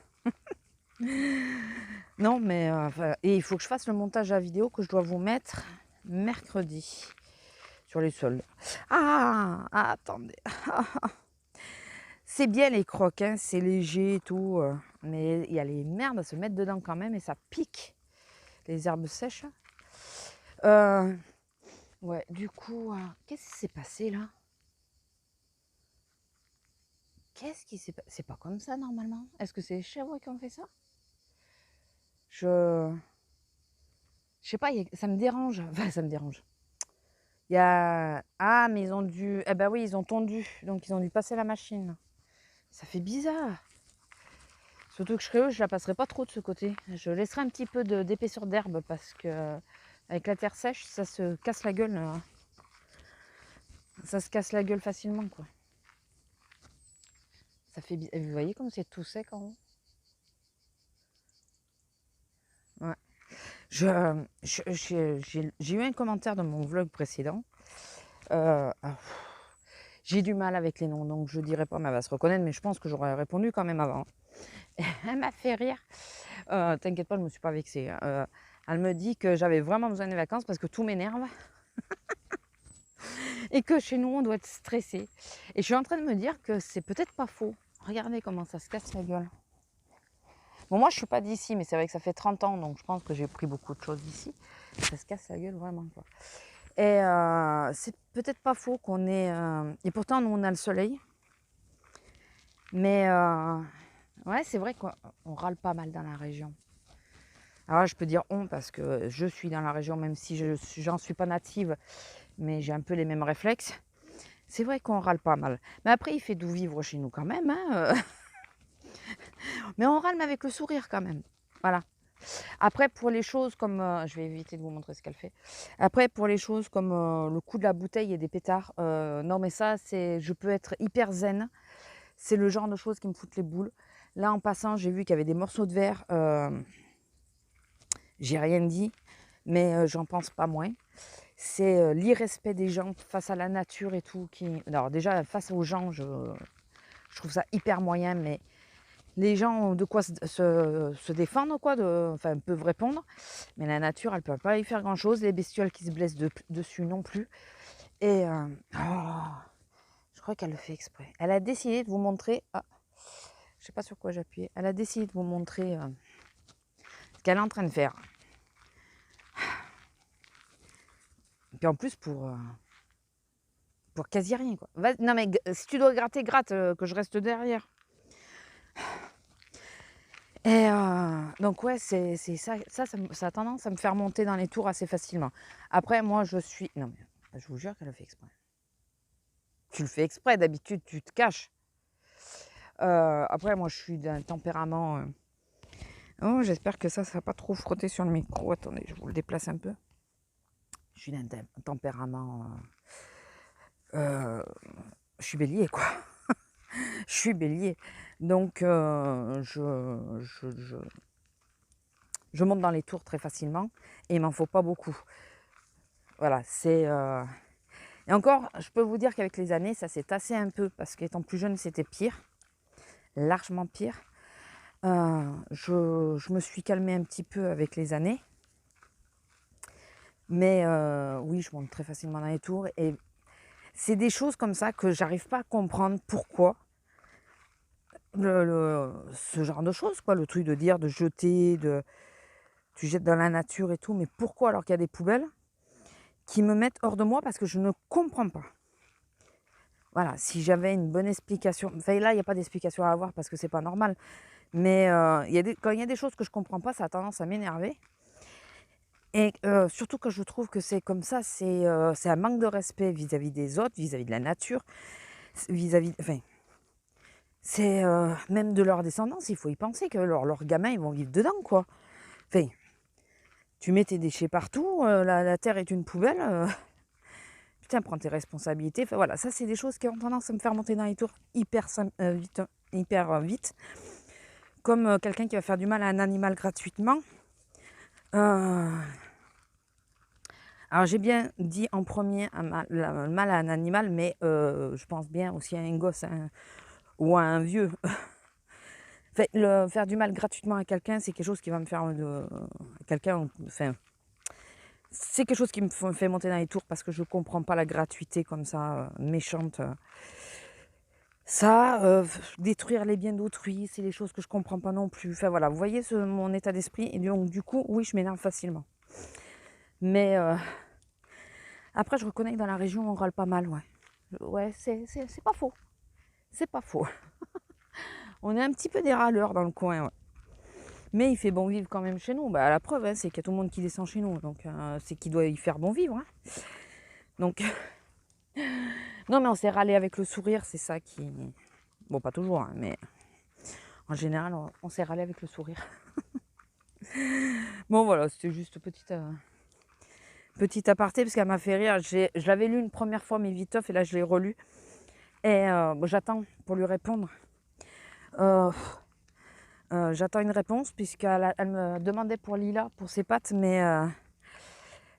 Non, mais enfin, et il faut que je fasse le montage à la vidéo que je dois vous mettre mercredi sur les soldes. Attendez. C'est bien les crocs, hein, c'est léger et tout, mais il y a les merdes à se mettre dedans quand même et ça pique, les herbes sèches. Ouais, du coup, qu'est-ce qui s'est passé là? Qu'est-ce qui s'est passé? C'est pas comme ça normalement. Est-ce que c'est les chèvres qui ont fait ça? Je sais pas, ça me dérange. Enfin, ça me dérange. Il y a... Ah, mais ils ont dû... Eh ben oui, ils ont tondu, donc ils ont dû passer la machine. Ça fait bizarre. Surtout que je la passerai pas trop de ce côté. Je laisserai un petit peu d'épaisseur d'herbe parce que avec la terre sèche, ça se casse la gueule. Ça se casse la gueule facilement, quoi. Ça fait... Vous voyez comme c'est tout sec en haut? Ouais. J'ai eu un commentaire de mon vlog précédent. J'ai du mal avec les noms, donc je dirais pas, mais elle va se reconnaître, mais je pense que j'aurais répondu quand même avant. Elle m'a fait rire. T'inquiète pas, je me suis pas vexée. Elle me dit que j'avais vraiment besoin de vacances parce que tout m'énerve et que chez nous on doit être stressé. Et je suis en train de me dire que c'est peut-être pas faux. Regardez comment ça se casse la gueule. Bon, moi je suis pas d'ici, mais c'est vrai que ça fait 30 ans, donc je pense que j'ai pris beaucoup de choses d'ici. Ça se casse la gueule vraiment, quoi. Et c'est peut-être pas faux qu'on ait... Et pourtant, nous, on a le soleil. Mais ouais, c'est vrai qu'on râle pas mal dans la région. Alors là, je peux dire on parce que je suis dans la région, même si j'en suis pas native, mais j'ai un peu les mêmes réflexes. C'est vrai qu'on râle pas mal. Mais après, il fait doux vivre chez nous quand même. Hein. Mais on râle mais avec le sourire quand même. Voilà. Après, pour les choses comme... je vais éviter de vous montrer ce qu'elle fait. Après, pour les choses comme le coup de la bouteille et des pétards, non mais ça, je peux être hyper zen. C'est le genre de choses qui me foutent les boules. Là, en passant, j'ai vu qu'il y avait des morceaux de verre. J'ai rien dit, mais j'en pense pas moins. C'est l'irrespect des gens face à la nature et tout. Alors déjà, face aux gens, je trouve ça hyper moyen, mais les gens ont de quoi se défendre, quoi, enfin, peuvent répondre. Mais la nature, elle ne peut pas y faire grand-chose. Les bestioles qui se blessent dessus non plus. Et je crois qu'elle le fait exprès. Elle a décidé de vous montrer... Ah, je ne sais pas sur quoi j'appuie. Elle a décidé de vous montrer ce qu'elle est en train de faire. Et puis en plus, pour quasi rien, quoi. Non mais si tu dois gratter, gratte, que je reste derrière. Et donc ouais, c'est ça, ça a tendance à me faire monter dans les tours assez facilement. Après, moi, je suis... Non mais, je vous jure qu'elle le fait exprès. Tu le fais exprès, d'habitude, tu te caches. Après, moi, je suis d'un tempérament... Oh, j'espère que ça va pas trop frotter sur le micro. Attendez, je vous le déplace un peu. Je suis d'un tempérament... je suis bélier, quoi. Je suis bélier. Donc, je monte dans les tours très facilement et il m'en faut pas beaucoup. Voilà, c'est... Et encore, je peux vous dire qu'avec les années, ça s'est tassé un peu parce qu'étant plus jeune, c'était pire, largement pire. Je me suis calmée un petit peu avec les années. Mais oui, je monte très facilement dans les tours et c'est des choses comme ça que j'arrive pas à comprendre pourquoi. Ce genre de choses, quoi, le truc de dire, de jeter, tu jettes dans la nature et tout, mais pourquoi alors qu'il y a des poubelles qui me mettent hors de moi parce que je ne comprends pas. Voilà, si j'avais une bonne explication, enfin là il n'y a pas d'explication à avoir parce que c'est pas normal, mais quand il y a des choses que je comprends pas, ça a tendance à m'énerver. Et surtout que je trouve que c'est comme ça, c'est un manque de respect vis-à-vis des autres, vis-à-vis de la nature, enfin, c'est même de leur descendance, il faut y penser que leurs gamins, ils vont vivre dedans, quoi. Enfin, tu mets tes déchets partout, la terre est une poubelle, putain, prends tes responsabilités. Enfin, voilà, ça, c'est des choses qui ont tendance à me faire monter dans les tours hyper vite. Comme quelqu'un qui va faire du mal à un animal gratuitement. Alors, j'ai bien dit en premier le mal à un animal, mais je pense bien aussi à un gosse ou à un vieux. Faire du mal gratuitement à quelqu'un, c'est quelque chose qui va me faire quelqu'un. Enfin, c'est quelque chose qui me fait monter dans les tours parce que je comprends pas la gratuité comme ça, méchante. Ça, détruire les biens d'autrui, c'est des choses que je comprends pas non plus. Enfin voilà, vous voyez mon état d'esprit. Et donc du coup, oui, je m'énerve facilement. Mais après, je reconnais que dans la région, on râle pas mal, ouais. Ouais, c'est pas faux. C'est pas faux. On est un petit peu des râleurs dans le coin, ouais. Mais il fait bon vivre quand même chez nous. Bah, la preuve, hein, c'est qu'il y a tout le monde qui descend chez nous. Donc, c'est qu'il doit y faire bon vivre. Hein. Donc, non, mais on s'est râlé avec le sourire. C'est ça qui... Bon, pas toujours, hein, mais en général, on s'est râlé avec le sourire. Bon, voilà, c'était juste petit aparté parce qu'elle m'a fait rire. Je l'avais lu une première fois, mais viteuf, et là, je l'ai relu. Et j'attends pour lui répondre. J'attends une réponse puisqu'elle me demandait pour Lila, pour ses pattes, mais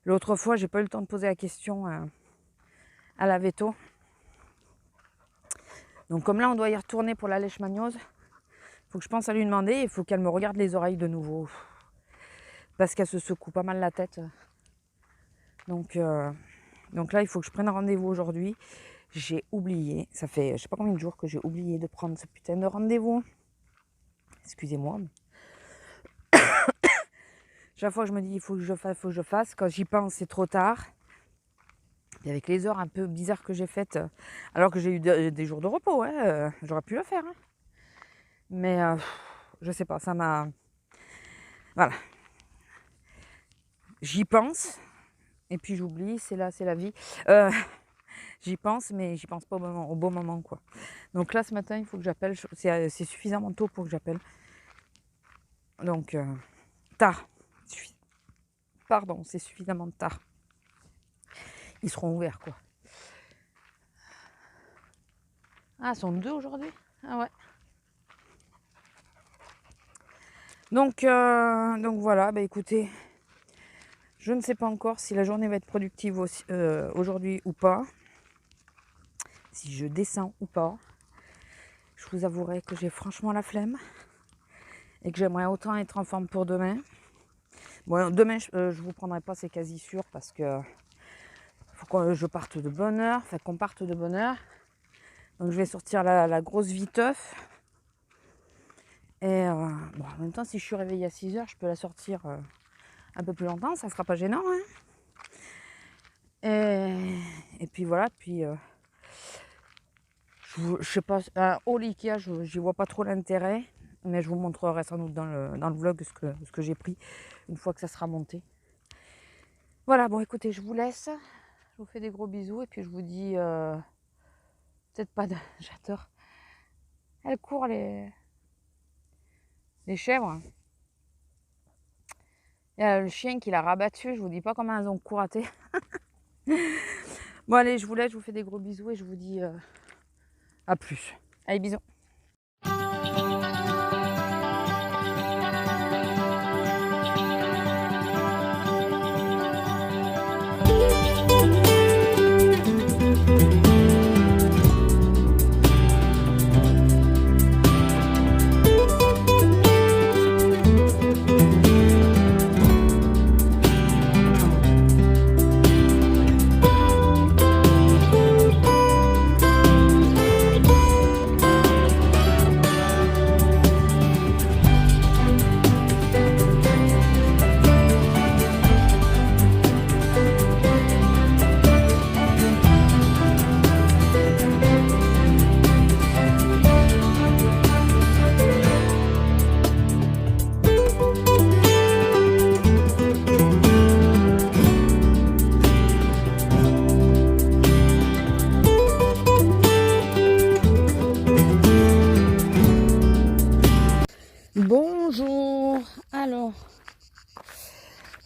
l'autre fois, j'ai pas eu le temps de poser la question à la veto. Donc comme là, on doit y retourner pour la leishmaniose, il faut que je pense à lui demander, il faut qu'elle me regarde les oreilles de nouveau. Parce qu'elle se secoue pas mal la tête. Donc là, il faut que je prenne rendez-vous aujourd'hui. J'ai oublié, ça fait je sais pas combien de jours que j'ai oublié de prendre ce putain de rendez-vous. Excusez-moi. Chaque fois, je me dis, il faut que je fasse. Quand j'y pense, c'est trop tard. Et avec les heures un peu bizarres que j'ai faites, alors que j'ai eu des jours de repos, hein, j'aurais pu le faire. Hein. Mais je sais pas, ça m'a... Voilà. J'y pense, et puis j'oublie, c'est la vie. J'y pense, mais j'y pense pas au bon moment, quoi. Donc là, ce matin, il faut que j'appelle. C'est suffisamment tôt pour que j'appelle. Donc, tard. Pardon, c'est suffisamment tard. Ils seront ouverts, quoi. Ah, ils sont 2 aujourd'hui? Ah ouais. Donc voilà, bah écoutez, je ne sais pas encore si la journée va être productive aujourd'hui ou pas. Si je descends ou pas. Je vous avouerai que j'ai franchement la flemme. Et que j'aimerais autant être en forme pour demain. Bon, demain, je vous prendrai pas, c'est quasi sûr, parce que faut que je parte de bonne heure, enfin qu'on parte de bonne heure. Donc je vais sortir la grosse viteuf. Et bon, en même temps, si je suis réveillée à 6h, je peux la sortir un peu plus longtemps, ça sera pas gênant. Hein. Et puis voilà, puis je sais pas, au Ikea, j'y vois pas trop l'intérêt. Mais je vous montrerai sans doute dans le vlog ce que j'ai pris une fois que ça sera monté. Voilà, bon écoutez, je vous laisse. Je vous fais des gros bisous et puis je vous dis... peut-être pas de... J'adore. Elles courent les chèvres. Il y a le chien qui l'a rabattu. Je vous dis pas comment elles ont couraté. Bon allez, je vous laisse. Je vous fais des gros bisous et je vous dis à plus. Allez, bisous. Bonjour, alors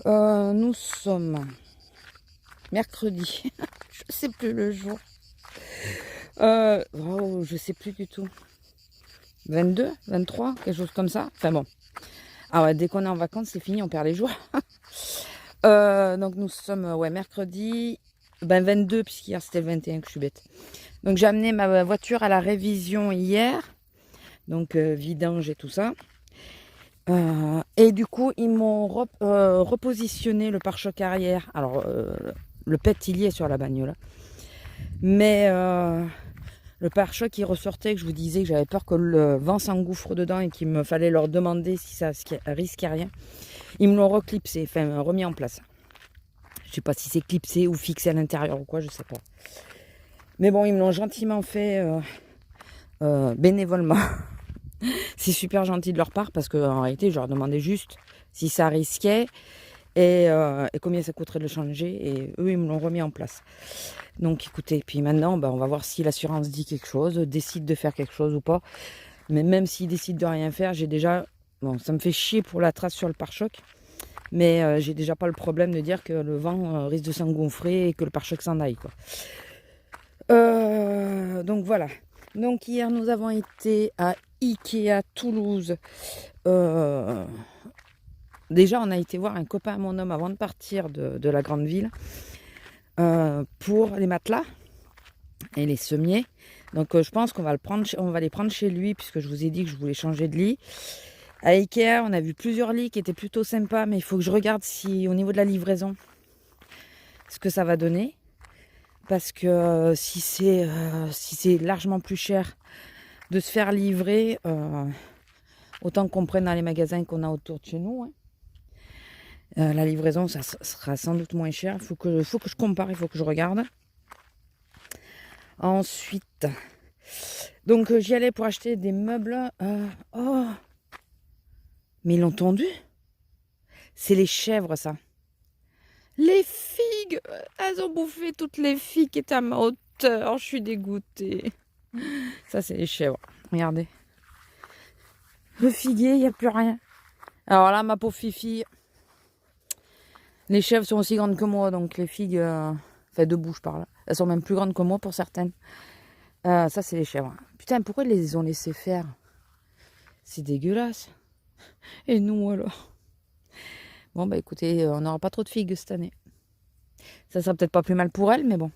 nous sommes mercredi, je sais plus le jour, je sais plus du tout, 22, 23, quelque chose comme ça, enfin bon, ah ouais, dès qu'on est en vacances c'est fini, on perd les jours. Donc nous sommes mercredi, 22 puisqu'hier c'était le 21 que je suis bête. Donc j'ai amené ma voiture à la révision hier. Donc vidange et tout ça. Et du coup, ils m'ont repositionné le pare-choc arrière. Alors, le PET, il y est sur la bagnole. Mais le pare-choc, il ressortait, que je vous disais que j'avais peur que le vent s'engouffre dedans et qu'il me fallait leur demander si ça risquait rien. Ils me l'ont reclipsé, enfin remis en place. Je sais pas si c'est clipsé ou fixé à l'intérieur ou quoi, je sais pas. Mais bon, ils me l'ont gentiment fait bénévolement. C'est super gentil de leur part parce qu'en réalité, je leur demandais juste si ça risquait et combien ça coûterait de le changer. Et eux, ils me l'ont remis en place. Donc écoutez, puis maintenant, on va voir si l'assurance dit quelque chose, décide de faire quelque chose ou pas. Mais même s'ils décident de rien faire, j'ai déjà... Bon, ça me fait chier pour la trace sur le pare-choc. Mais j'ai déjà pas le problème de dire que le vent risque de s'engouffrer et que le pare-choc s'en aille, quoi. Donc voilà. Donc hier, nous avons été à Ikea Toulouse. Déjà, on a été voir un copain à mon homme avant de partir de la grande ville pour les matelas et les sommiers. Donc je pense qu'on va les prendre chez lui puisque je vous ai dit que je voulais changer de lit. À Ikea, on a vu plusieurs lits qui étaient plutôt sympas, mais il faut que je regarde si au niveau de la livraison, ce que ça va donner. Parce que si c'est largement plus cher de se faire livrer, autant qu'on prenne dans les magasins qu'on a autour de chez nous. Hein. La livraison, ça sera sans doute moins cher. Il faut que je compare, il faut que je regarde. Ensuite, donc j'y allais pour acheter des meubles. Oh, mais ils l'ont tondu. C'est les chèvres, ça. Les figues, elles ont bouffé toutes les figues qui étaient à ma hauteur. Je suis dégoûtée. Ça, c'est les chèvres. Regardez. Le figuier, il n'y a plus rien. Alors là, ma pauvre fifi, les chèvres sont aussi grandes que moi, donc les figues, enfin debout, je parle. Elles sont même plus grandes que moi pour certaines. Ça, c'est les chèvres. Putain, pourquoi ils les ont laissés faire? C'est dégueulasse. Et nous, alors? Bon, bah écoutez, on n'aura pas trop de figues cette année. Ça sera peut-être pas plus mal pour elles, mais bon.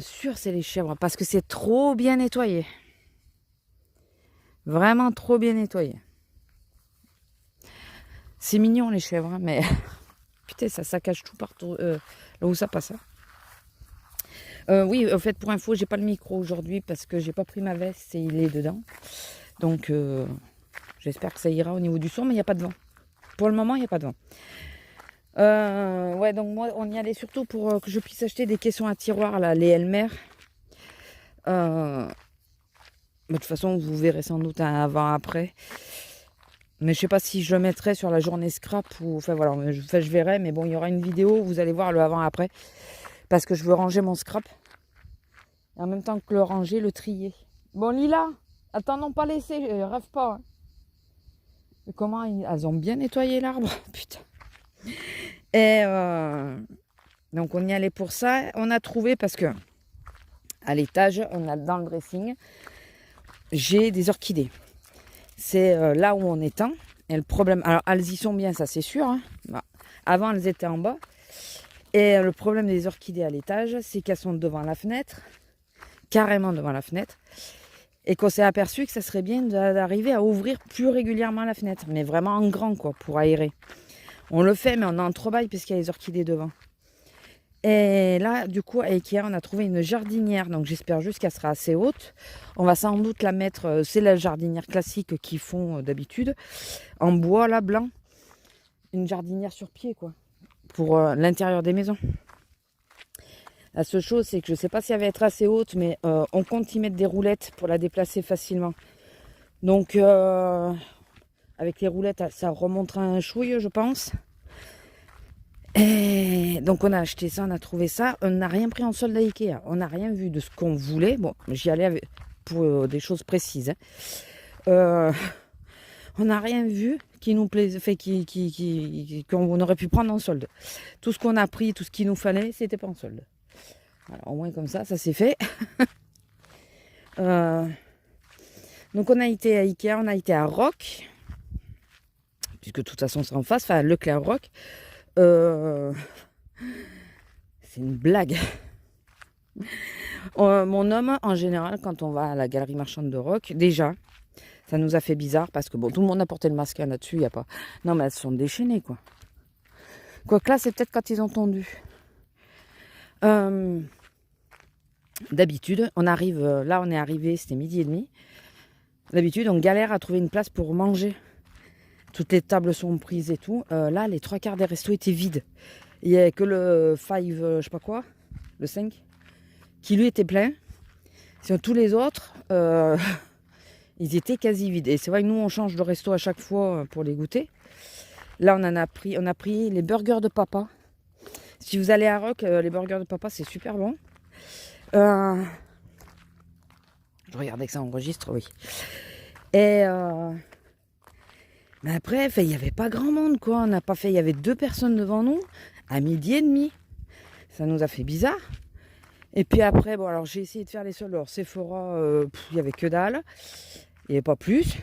Sûr, c'est les chèvres, parce que c'est trop bien nettoyé. Vraiment trop bien nettoyé. C'est mignon, les chèvres, hein, mais... Putain, ça saccage tout partout, là où ça passe. Hein. Oui, en fait, pour info, j'ai pas le micro aujourd'hui, parce que j'ai pas pris ma veste et il est dedans. Donc, j'espère que ça ira au niveau du son, mais il n'y a pas de vent. Pour le moment, il n'y a pas de vent. Ouais, donc moi, on y allait surtout pour que je puisse acheter des caissons à tiroirs, là, les Elmer. De toute façon, vous verrez sans doute un avant-après. Mais je sais pas si je le mettrai sur la journée scrap ou... Enfin voilà, je verrai. Mais bon, il y aura une vidéo, vous allez voir le avant-après. Parce que je veux ranger mon scrap. Et en même temps que le ranger, le trier. Bon, Lila, attends, non, pas laisser, rêve pas. Hein. Mais comment elles ont bien nettoyé l'arbre. Putain. Et donc on y allait pour ça. On a trouvé parce que à l'étage, on a dans le dressing, j'ai des orchidées. C'est là où on étend. Et le problème, alors elles y sont bien, ça c'est sûr. Hein. Avant elles étaient en bas. Et le problème des orchidées à l'étage, c'est qu'elles sont devant la fenêtre, carrément devant la fenêtre. Et qu'on s'est aperçu que ça serait bien d'arriver à ouvrir plus régulièrement la fenêtre. Mais vraiment en grand, quoi, pour aérer. On le fait, mais on est en trop-bail parce qu'il y a les orchidées devant. Et là, du coup, à Ikea, on a trouvé une jardinière. Donc, j'espère juste qu'elle sera assez haute. On va sans doute la mettre... c'est la jardinière classique qu'ils font d'habitude. En bois, là, blanc. Une jardinière sur pied, quoi. Pour l'intérieur des maisons. La seule chose, c'est que je ne sais pas si elle va être assez haute, mais on compte y mettre des roulettes pour la déplacer facilement. Donc, avec les roulettes, ça remontera un chouille, je pense. Et donc on a acheté ça, on a trouvé ça. On n'a rien pris en solde à Ikea. On n'a rien vu de ce qu'on voulait. Bon, j'y allais pour des choses précises. Hein. On n'a rien vu qui nous plaisait, fait qu'on aurait pu prendre en solde. Tout ce qu'on a pris, tout ce qu'il nous fallait, c'était pas en solde. Alors au moins comme ça c'est fait. Donc on a été à Ikea, on a été à Rock, puisque de toute façon c'est en face, enfin Leclerc Rock. C'est une blague. Mon homme, en général, quand on va à la galerie marchande de rock, déjà, ça nous a fait bizarre parce que bon, tout le monde a porté le masque là-dessus, il y a pas. Non, mais elles sont déchaînées, quoi. Quoique là, c'est peut-être quand ils ont tendu. D'habitude, on arrive, là, on est arrivé, c'était 12h30. D'habitude, on galère à trouver une place pour manger. Toutes les tables sont prises et tout. Là, les 3/4 des restos étaient vides. Il n'y avait que le 5, je sais pas quoi, le 5, qui lui était plein. Sinon, tous les autres, ils étaient quasi vides. Et c'est vrai que nous, on change de resto à chaque fois pour les goûter. Là, on a pris les burgers de papa. Si vous allez à Rock, les burgers de papa, c'est super bon. Je regardais que ça enregistre, oui. Et mais après, il n'y avait pas grand monde, quoi. On n'a pas fait. Il y avait 2 personnes devant nous à 12h30. Ça nous a fait bizarre. Et puis après, bon, alors j'ai essayé de faire les soldes. Alors Sephora, il n'y avait que dalle. Il n'y avait pas plus.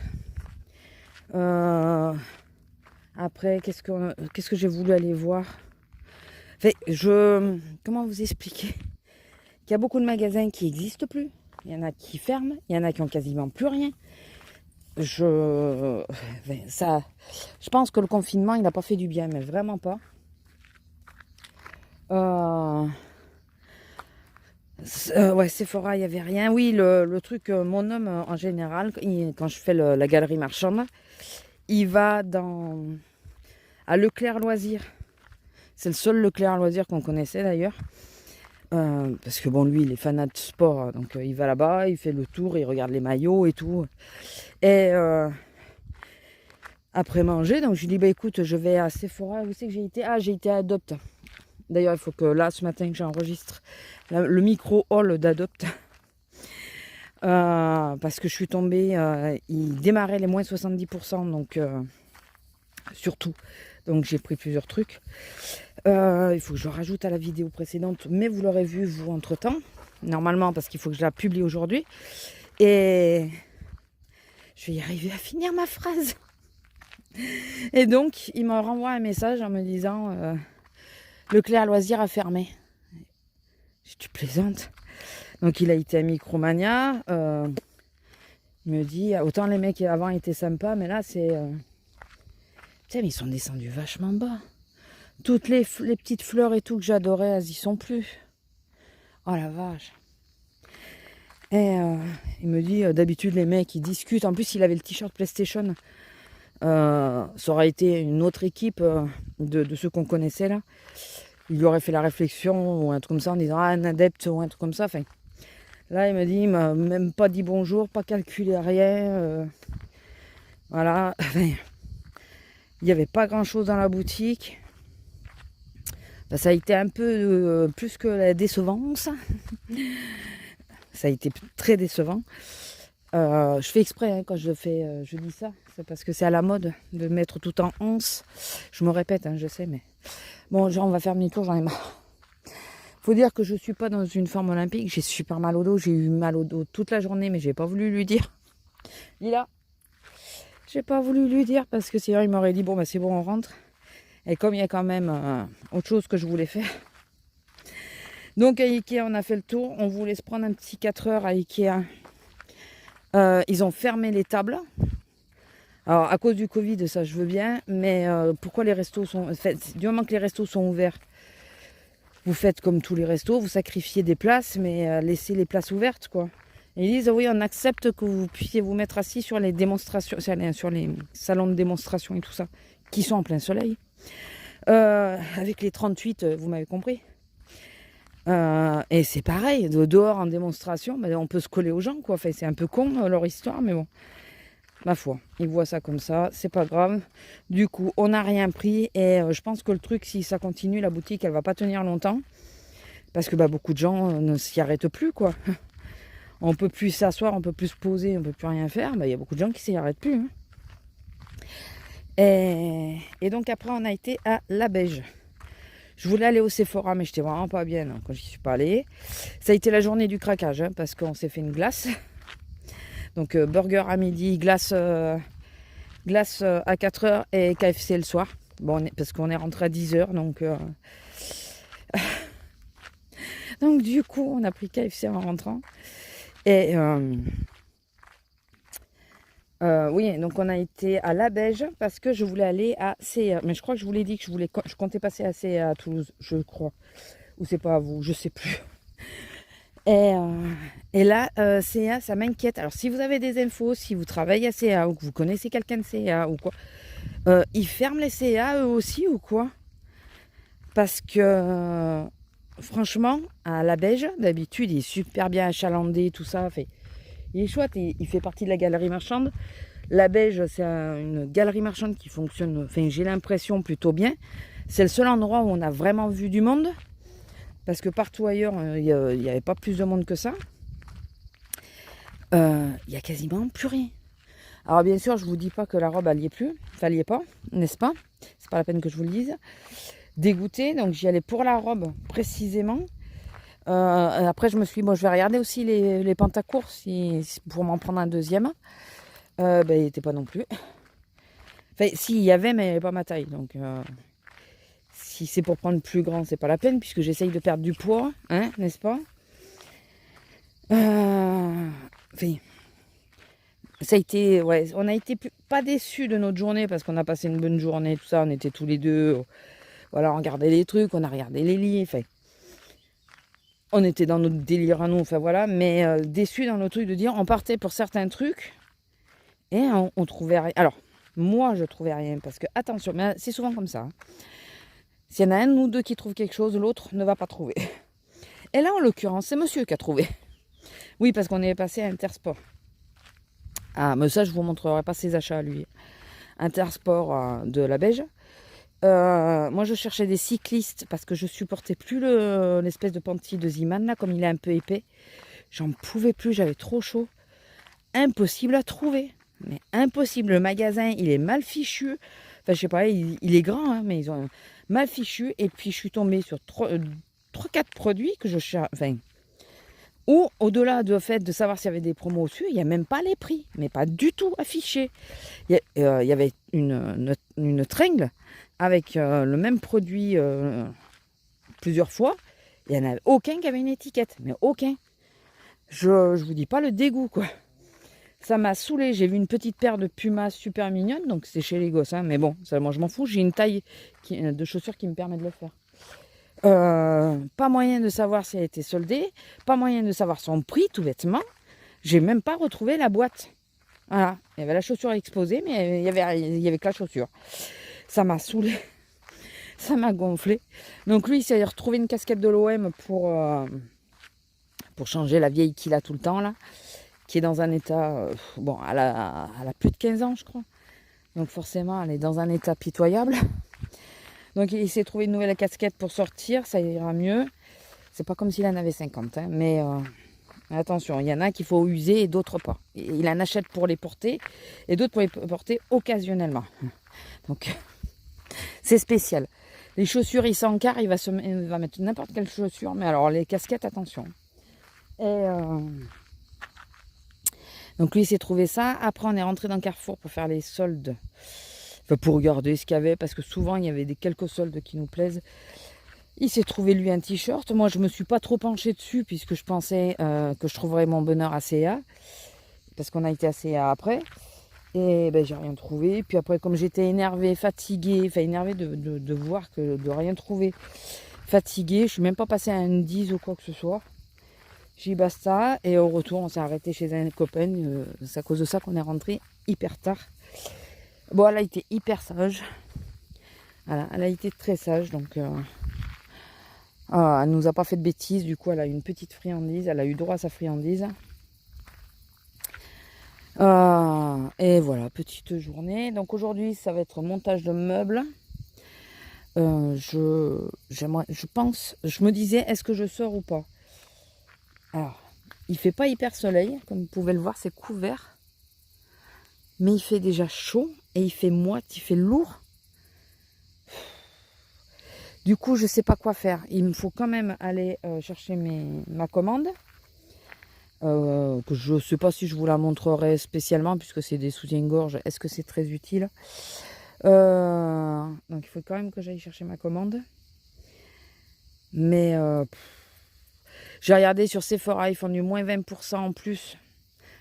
Après, qu'est-ce que j'ai voulu aller voir? Comment vous expliquer? Il y a beaucoup de magasins qui n'existent plus. Il y en a qui ferment. Il y en a qui ont quasiment plus rien. Je pense que le confinement, il n'a pas fait du bien, mais vraiment pas. Ouais, Sephora, il n'y avait rien. Oui, le truc, mon homme, en général, quand je fais la galerie marchande, il va à Leclerc Loisirs. C'est le seul Leclerc Loisirs qu'on connaissait d'ailleurs. Parce que bon, lui, il est fanat de sport, donc il va là-bas, il fait le tour, il regarde les maillots et tout. Et après manger, donc je lui dis, bah écoute, je vais à Sephora. Où c'est que j'ai été? Ah, j'ai été à Adopt. D'ailleurs, il faut que là, ce matin, que j'enregistre le micro-haul d'Adopt. Parce que je suis tombée, il démarrait les moins 70%, donc surtout. Donc j'ai pris plusieurs trucs. Il faut que je le rajoute à la vidéo précédente, mais vous l'aurez vu, vous, entre-temps. Normalement, parce qu'il faut que je la publie aujourd'hui. Et je vais y arriver à finir ma phrase. Et donc, il me renvoie un message en me disant Leclerc Loisirs a fermé. Tu plaisantes? Donc, il a été à Micromania. Il me dit, autant les mecs avant étaient sympas, mais là, c'est... Putain, mais ils sont descendus vachement bas. Toutes les petites fleurs et tout que j'adorais, elles y sont plus. Oh la vache. Et il me dit, d'habitude, les mecs, ils discutent. En plus, il avait le t-shirt PlayStation. Ça aurait été une autre équipe de ceux qu'on connaissait là. Il lui aurait fait la réflexion ou un truc comme ça en disant un adepte ou un truc comme ça. Enfin, là, il me dit, il m'a même pas dit bonjour, pas calculé rien. Voilà. Enfin, il n'y avait pas grand chose dans la boutique. Ben, ça a été un peu plus que la décevance. Ça a été très décevant. Je fais exprès hein, quand je dis ça. C'est parce que c'est à la mode de mettre tout en once. Je me répète, hein, je sais, mais... Bon, genre, on va faire demi-tour, j'en ai marre. Faut dire que je suis pas dans une forme olympique. J'ai super mal au dos. J'ai eu mal au dos toute la journée, mais j'ai pas voulu lui dire. Lila, j'ai pas voulu lui dire parce que sinon il m'aurait dit bon, bah c'est bon, on rentre. Et comme il y a quand même autre chose que je voulais faire. Donc à Ikea, on a fait le tour. On voulait se prendre un petit 4 heures à Ikea. Ils ont fermé les tables. Alors à cause du Covid, ça je veux bien, mais pourquoi les restos sont... du moment que les restos sont ouverts, vous faites comme tous les restos, vous sacrifiez des places, mais laissez les places ouvertes, quoi. Et ils disent oui, on accepte que vous puissiez vous mettre assis sur les démonstrations, sur les salons de démonstration et tout ça, qui sont en plein soleil. Avec les 38, vous m'avez compris. Et c'est pareil, dehors en démonstration, ben, on peut se coller aux gens, quoi. Enfin, c'est un peu con leur histoire, mais bon. Ma foi, ils voient ça comme ça, c'est pas grave. Du coup, on n'a rien pris et je pense que le truc, si ça continue, la boutique, elle va pas tenir longtemps. Parce que bah, beaucoup de gens ne s'y arrêtent plus, quoi. On peut plus s'asseoir, on peut plus se poser, on peut plus rien faire. Bah, y a beaucoup de gens qui s'y arrêtent plus. Hein. Et donc après, on a été à La Beige. Je voulais aller au Sephora, mais j'étais vraiment pas bien hein, quand j'y suis pas allée. Ça a été la journée du craquage, hein, parce qu'on s'est fait une glace. Donc burger à midi, glace à 4h et KFC le soir. Bon, parce qu'on est rentré à 10h, donc Donc du coup, on a pris KFC en rentrant. Et oui, donc on a été à La Beige parce que je voulais aller à CA. Mais je crois que je vous l'ai dit que je comptais passer à CA à Toulouse, je crois. Ou c'est pas à vous, je sais plus. Et là, CA, ça m'inquiète. Alors si vous avez des infos, si vous travaillez à CA ou que vous connaissez quelqu'un de CA ou quoi, ils ferment les CA eux aussi ou quoi? Parce que franchement, à La Beige, d'habitude, il est super bien achalandé, tout ça. Il est chouette, il fait partie de la galerie marchande. La Beige, c'est une galerie marchande qui fonctionne, enfin j'ai l'impression plutôt bien. C'est le seul endroit où on a vraiment vu du monde. Parce que partout ailleurs, il n'y avait pas plus de monde que ça. Il n'y a quasiment plus rien. Alors bien sûr, je ne vous dis pas que la robe, elle n'y est plus. Enfin, elle n'y est pas, n'est-ce pas? C'est pas la peine que je vous le dise. Dégoûtée, donc j'y allais pour la robe précisément. Après, je me suis dit, bon, je vais regarder aussi les pantacours pour m'en prendre un deuxième. Il n'était pas non plus. Enfin, si, il y avait, mais il n'y avait pas ma taille. Donc, si c'est pour prendre plus grand, c'est pas la peine, puisque j'essaye de perdre du poids, hein, n'est-ce pas? Enfin, ça a été, ouais, on a été pas déçus de notre journée, parce qu'on a passé une bonne journée, tout ça, on était tous les deux, voilà, on regardait les trucs, on a regardé les lits, enfin, on était dans notre délire à nous, enfin voilà, mais déçus dans le truc de dire, on partait pour certains trucs, et on trouvait rien. Alors, moi, je trouvais rien, parce que, attention, mais c'est souvent comme ça, hein. S'il y en a un ou deux qui trouvent quelque chose, l'autre ne va pas trouver. Et là, en l'occurrence, c'est monsieur qui a trouvé. Oui, parce qu'on est passé à Intersport. Ah, mais ça, je vous montrerai pas ses achats à lui. Intersport de La Beige. Moi, je cherchais des cyclistes parce que je supportais plus l'espèce de panty de Ziman, là, comme il est un peu épais. J'en pouvais plus, j'avais trop chaud. Impossible à trouver. Mais impossible. Le magasin, il est mal fichu. Enfin, je sais pas, il est grand, hein, mais ils ont mal fichu. Et puis, je suis tombée sur 3-4 produits que je cherche. Enfin, ou au-delà du fait de savoir s'il y avait des promos dessus, il n'y a même pas les prix, mais pas du tout affichés. Il y avait une tringle avec le même produit plusieurs fois. Il n'y en avait aucun qui avait une étiquette, mais aucun. Je vous dis pas le dégoût, quoi. Ça m'a saoulé. J'ai vu une petite paire de Puma super mignonne, donc c'est chez les gosses, hein, mais bon, ça, moi je m'en fous. J'ai une taille de chaussures qui me permet de le faire. Pas moyen de savoir si elle était soldée, pas moyen de savoir son prix, tout bêtement. J'ai même pas retrouvé la boîte. Voilà, il y avait la chaussure exposée, mais il y avait que la chaussure. Ça m'a saoulé, ça m'a gonflé. Donc lui, il s'est retrouvé une casquette de l'OM pour changer la vieille qu'il a tout le temps là, qui est dans un état, bon, elle a plus de 15 ans, je crois. Donc forcément, elle est dans un état pitoyable. Donc il s'est trouvé une nouvelle casquette pour sortir, ça ira mieux. C'est pas comme s'il en avait 50, hein, mais attention, il y en a qu'il faut user et d'autres pas. Il en achète pour les porter et d'autres pour les porter occasionnellement. Donc c'est spécial. Les chaussures, il s'encarre, il va mettre n'importe quelle chaussure, mais alors les casquettes, attention. Et donc lui, il s'est trouvé ça. Après, on est rentré dans Carrefour pour faire les soldes. Enfin, pour regarder ce qu'il y avait, parce que souvent, il y avait quelques soldes qui nous plaisent. Il s'est trouvé, lui, un t-shirt. Moi, je ne me suis pas trop penchée dessus, puisque je pensais que je trouverais mon bonheur à CA. Parce qu'on a été à CA après. Et ben, j'ai rien trouvé. Puis après, comme j'étais énervée, fatiguée, enfin énervée de voir que de rien trouver, fatiguée, je suis même pas passée à un 10 ou quoi que ce soit. J'ai dit basta. Et au retour, on s'est arrêté chez un copain. C'est à cause de ça qu'on est rentré hyper tard. Bon, elle a été hyper sage. Voilà, elle a été très sage. Donc, elle nous a pas fait de bêtises. Du coup, elle a eu une petite friandise. Elle a eu droit à sa friandise. Et voilà, petite journée. Donc aujourd'hui, ça va être montage de meubles. Je pense, je me disais, est-ce que je sors ou pas? Alors, il fait pas hyper soleil, comme vous pouvez le voir, c'est couvert. Mais il fait déjà chaud et il fait moite, il fait lourd. Du coup, je sais pas quoi faire. Il me faut quand même aller chercher ma commande. Que je ne sais pas si je vous la montrerai spécialement puisque c'est des soutiens-gorge. Est-ce que c'est très utile? Donc il faut quand même que j'aille chercher ma commande. Mais J'ai regardé sur Sephora, ils font du moins 20% en plus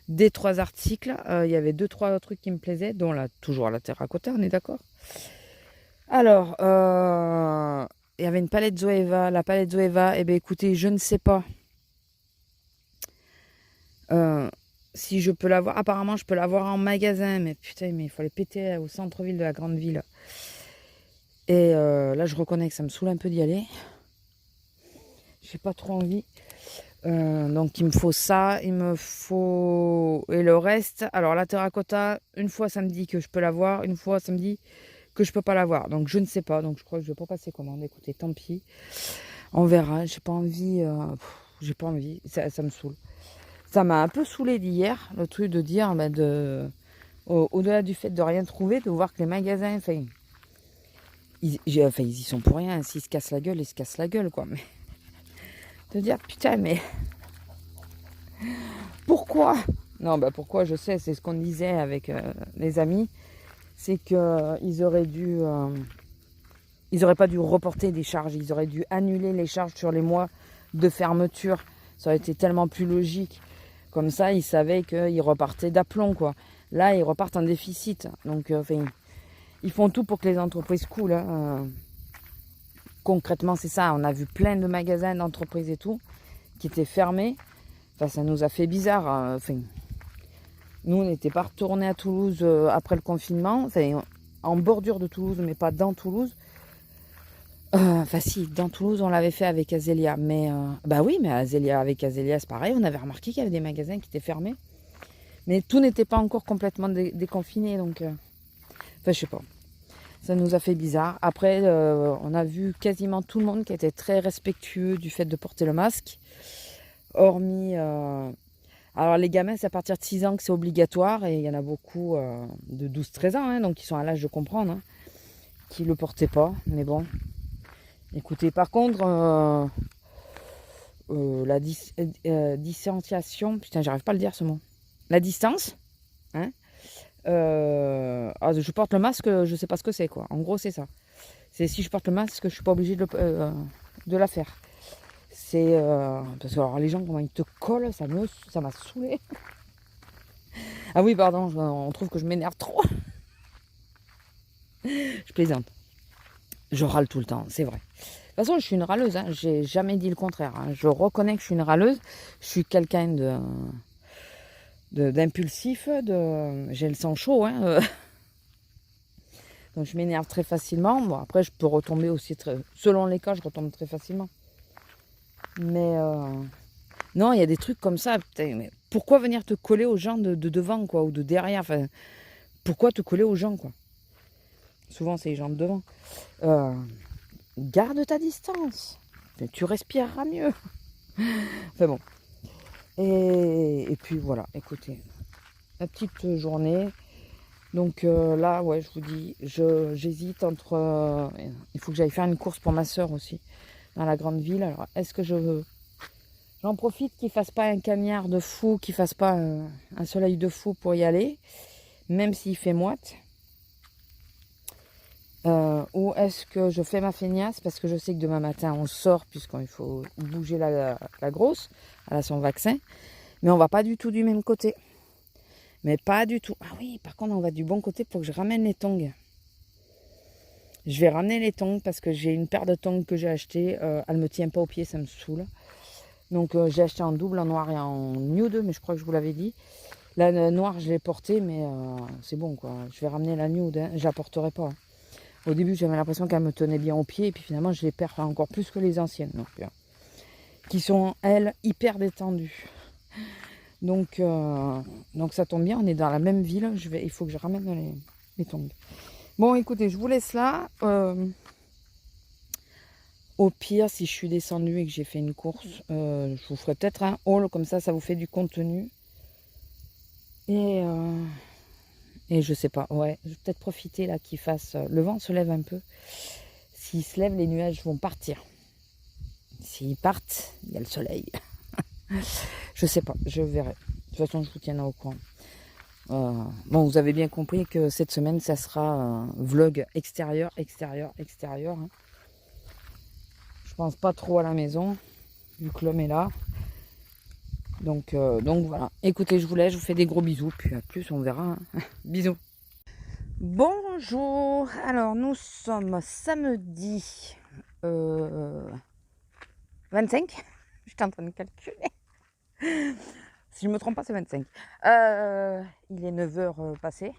des 3 articles. Il y avait 2-3 trucs qui me plaisaient, dont là, toujours la terracotta, on est d'accord. Alors, il y avait une palette Zoeva. La palette Zoeva, eh bien écoutez, je ne sais pas si je peux l'avoir. Apparemment, je peux l'avoir en magasin, mais putain, mais il faut aller péter au centre-ville de la grande ville. Et là, je reconnais que ça me saoule un peu d'y aller. J'ai pas trop envie. Donc il me faut ça, il me faut... Et le reste, alors la terracotta, une fois ça me dit que je peux l'avoir, une fois ça me dit que je peux pas l'avoir. Donc je ne sais pas, donc je crois que je vais pas passer commande. Écoutez, tant pis, on verra. J'ai pas envie, ça me saoule. Ça m'a un peu saoulé d'hier, le truc de dire, au-delà du fait de rien trouver, de voir que les magasins, ils y sont pour rien. S'ils se cassent la gueule, ils se cassent la gueule, quoi. Mais de dire, putain, mais pourquoi? Non, pourquoi, je sais, c'est ce qu'on disait avec les amis, c'est qu'ils auraient dû... ils n'auraient pas dû reporter des charges, ils auraient dû annuler les charges sur les mois de fermeture. Ça aurait été tellement plus logique. Comme ça, ils savaient qu'ils repartaient d'aplomb, quoi. Là, ils repartent en déficit. Donc, ils font tout pour que les entreprises coulent. Hein. Concrètement, c'est ça. On a vu plein de magasins, d'entreprises et tout, qui étaient fermés. Enfin, ça nous a fait bizarre. Nous, on n'était pas retournés à Toulouse après le confinement. Enfin, en bordure de Toulouse, mais pas dans Toulouse. Si, dans Toulouse, on l'avait fait avec Azélia. Mais, oui, mais avec Azélia, c'est pareil. On avait remarqué qu'il y avait des magasins qui étaient fermés. Mais tout n'était pas encore complètement déconfiné. Donc, je sais pas. Ça nous a fait bizarre. Après, on a vu quasiment tout le monde qui était très respectueux du fait de porter le masque. Hormis... alors, les gamins, c'est à partir de 6 ans que c'est obligatoire. Et il y en a beaucoup de 12-13 ans. Hein, donc, ils sont à l'âge de comprendre. Hein, qui ne le portaient pas. Mais bon... Écoutez, par contre, la distanciation, putain, j'arrive pas à le dire ce mot. La distance, hein. Je porte le masque, je sais pas ce que c'est, quoi. En gros, c'est ça. C'est si je porte le masque, je suis pas obligée de la faire. C'est parce que alors les gens comment ils te collent, ça m'a saoulé. Ah oui, pardon, on trouve que je m'énerve trop. Je plaisante. Je râle tout le temps, c'est vrai. De toute façon, je suis une râleuse, hein. J'ai jamais dit le contraire. Hein. Je reconnais que je suis une râleuse. Je suis quelqu'un d'impulsif, j'ai le sang chaud. Hein. Donc je m'énerve très facilement. Bon, après, je peux retomber aussi, selon les cas, je retombe très facilement. Mais non, il y a des trucs comme ça. Putain, mais pourquoi venir te coller aux gens de devant, quoi, ou de derrière? Enfin, pourquoi te coller aux gens, quoi? Souvent, c'est les gens de devant. Garde ta distance. Tu respireras mieux. Enfin bon. Et puis voilà, écoutez. La petite journée. Donc là, ouais, je vous dis, j'hésite entre... il faut que j'aille faire une course pour ma soeur aussi, dans la grande ville. Alors, est-ce que j'en profite qu'il ne fasse pas un cagnard de fou, qu'il ne fasse pas un soleil de fou pour y aller, même s'il fait moite. Ou est-ce que je fais ma feignasse parce que je sais que demain matin on sort puisqu'il faut bouger la grosse, elle a son vaccin, mais on va pas du tout du même côté. Mais pas du tout. Ah oui, par contre on va du bon côté pour que je ramène les tongs. Je vais ramener les tongs parce que j'ai une paire de tongs que j'ai acheté. Elle me tient pas aux pieds, ça me saoule. Donc j'ai acheté en double, en noir et en nude, mais je crois que je vous l'avais dit. La noire je l'ai portée, mais c'est bon quoi. Je vais ramener la nude, hein. Je la porterai pas. Hein. Au début, j'avais l'impression qu'elle me tenait bien aux pieds. Et puis finalement, je les perds encore plus que les anciennes. Donc, qui sont, elles, hyper détendues. Donc ça tombe bien. On est dans la même ville. Il faut que je ramène les tongs. Bon, écoutez, je vous laisse là. Au pire, si je suis descendue et que j'ai fait une course, je vous ferai peut-être un haul. Comme ça vous fait du contenu. Et je sais pas, ouais, je vais peut-être profiter là qu'il fasse... Le vent se lève un peu. S'il se lève, les nuages vont partir. S'ils partent, il y a le soleil. Je sais pas, je verrai. De toute façon, je vous tiendrai au courant. Bon, vous avez bien compris que cette semaine, ça sera un vlog extérieur. Hein. Je pense pas trop à la maison, vu que l'homme est là. Donc voilà. Écoutez, je vous laisse, je vous fais des gros bisous, puis à plus, on verra. Bisous. Bonjour, alors nous sommes samedi 25. J'étais en train de calculer. Si je ne me trompe pas, c'est 25. Il est 9h passé.